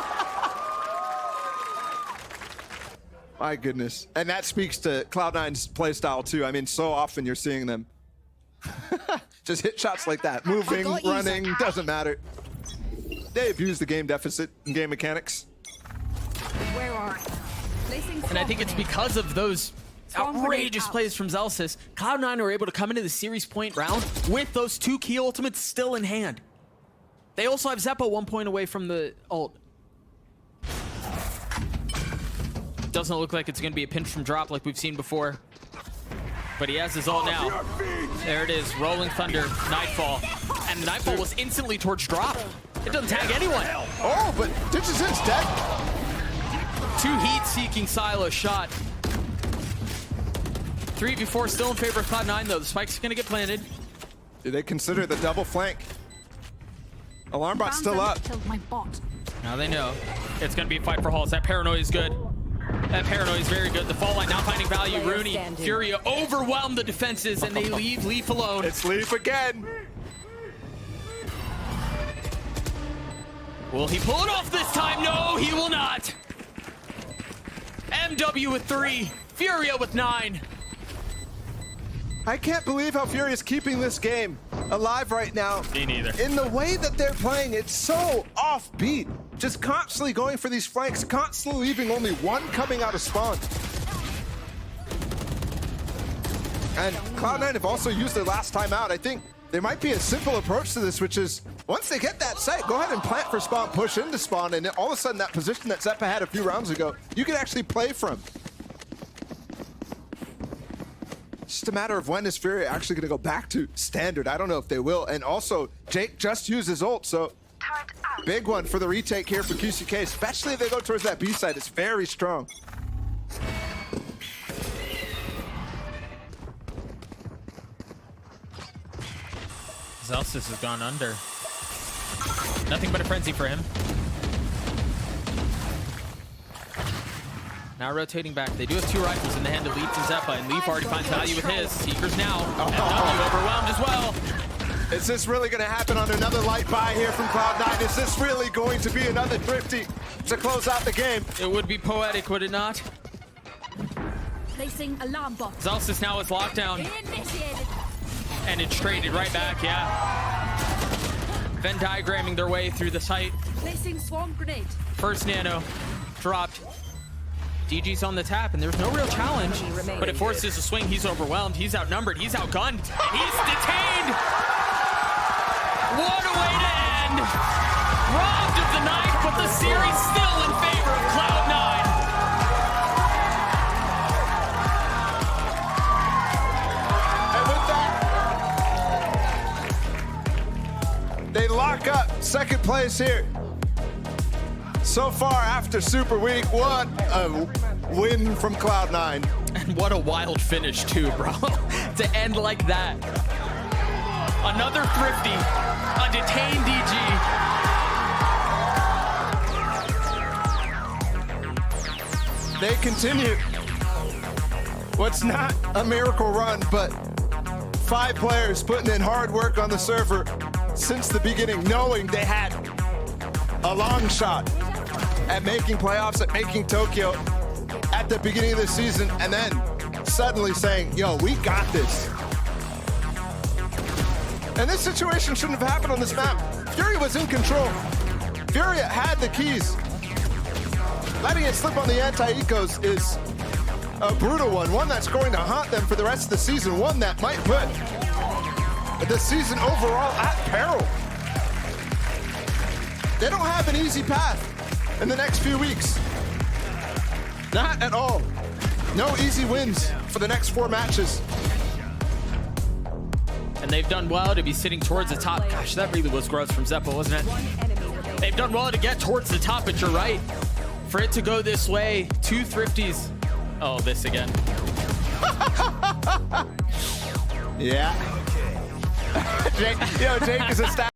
My goodness. And that speaks to Cloud9's playstyle too. I mean, so often you're seeing them just hit shots like that. Moving, running, doesn't matter. They abuse the game deficit and game mechanics. Where are And I think it's because of those outrageous plays from Zellsis. Cloud9 were able to come into the series point round with those 2 key ultimates still in hand. They also have Xeppaa 1 point away from the ult. Doesn't look like it's going to be a pinch from drop like we've seen before. But he has his ult now. There it is, Rolling Thunder, Nightfall. And Nightfall was instantly towards drop. It doesn't tag anyone. Oh, but dgzin's dead. 2 heat-seeking silo shot. 3v4 still in favor of Cloud9 though. The spike's going to get planted. Do they consider the double flank? Alarm bot's still up. My bot. Now they know. It's going to be a fight for halls. That paranoia is good. That paranoia is very good. The fall line now finding value. Runi, Furia overwhelm the defenses and they leave Leaf alone. It's Leaf again. Will he pull it off this time? No, he will not. MW with 3, Furia with 9. I can't believe how Furia is keeping this game alive right now. Me neither. In the way that they're playing, it's so offbeat. Just constantly going for these flanks, constantly leaving only one coming out of spawn. And Cloud9 have also used their last time out. I think there might be a simple approach to this, which is once they get that site, go ahead and plant for spawn, push into spawn, and all of a sudden that position that Xeppaa had a few rounds ago, you can actually play from. It's just a matter of when is Furia actually going to go back to standard. I don't know if they will. And also, Jake just used his ult, so big one for the retake here for QCK, especially if they go towards that B side. It's very strong. Zellsis has gone under. Nothing but a frenzy for him. Now rotating back. They do have 2 rifles in the hand of Leaf and Xeppaa, and Leaf already finds value with his. Seekers now. MW overwhelmed as well. Is this really going to happen on another light buy here from Cloud9? Is this really going to be another thrifty to close out the game? It would be poetic, would it not? Placing alarm bot. Zellsis now is locked down. Initiated. And it's traded right back, yeah. Venn diagramming their way through the site. Placing swarm grenade. First nano dropped. DG's on the tap, and there's no real challenge. But it forces a swing. He's overwhelmed. He's outnumbered. He's outgunned. He's detained. What a way to end. Robbed of the knife, but the series still in favor of Cloud9. They lock up second place here. So far after Super Week, what a win from Cloud9. And what a wild finish too, bro. To end like that. Another thrifty, a detained DG. They continue. What's not a miracle run, but 5 players putting in hard work on the server since the beginning, knowing they had a long shot at making playoffs, at making Tokyo at the beginning of the season, and then suddenly saying, yo, we got this. And this situation shouldn't have happened on this map. Furia was in control. Furia had the keys. Letting it slip on the anti-ecos is a brutal one that's going to haunt them for the rest of the season, one that might put the season overall at peril. They don't have an easy path in the next few weeks. Not at all. No easy wins for the next 4 matches. And they've done well to be sitting towards the top. Gosh, that really was gross from Xeppaa, wasn't it? They've done well to get towards the top, but you're right. For it to go this way, 2 thrifties. Oh, this again. Yeah. Jake is a stat.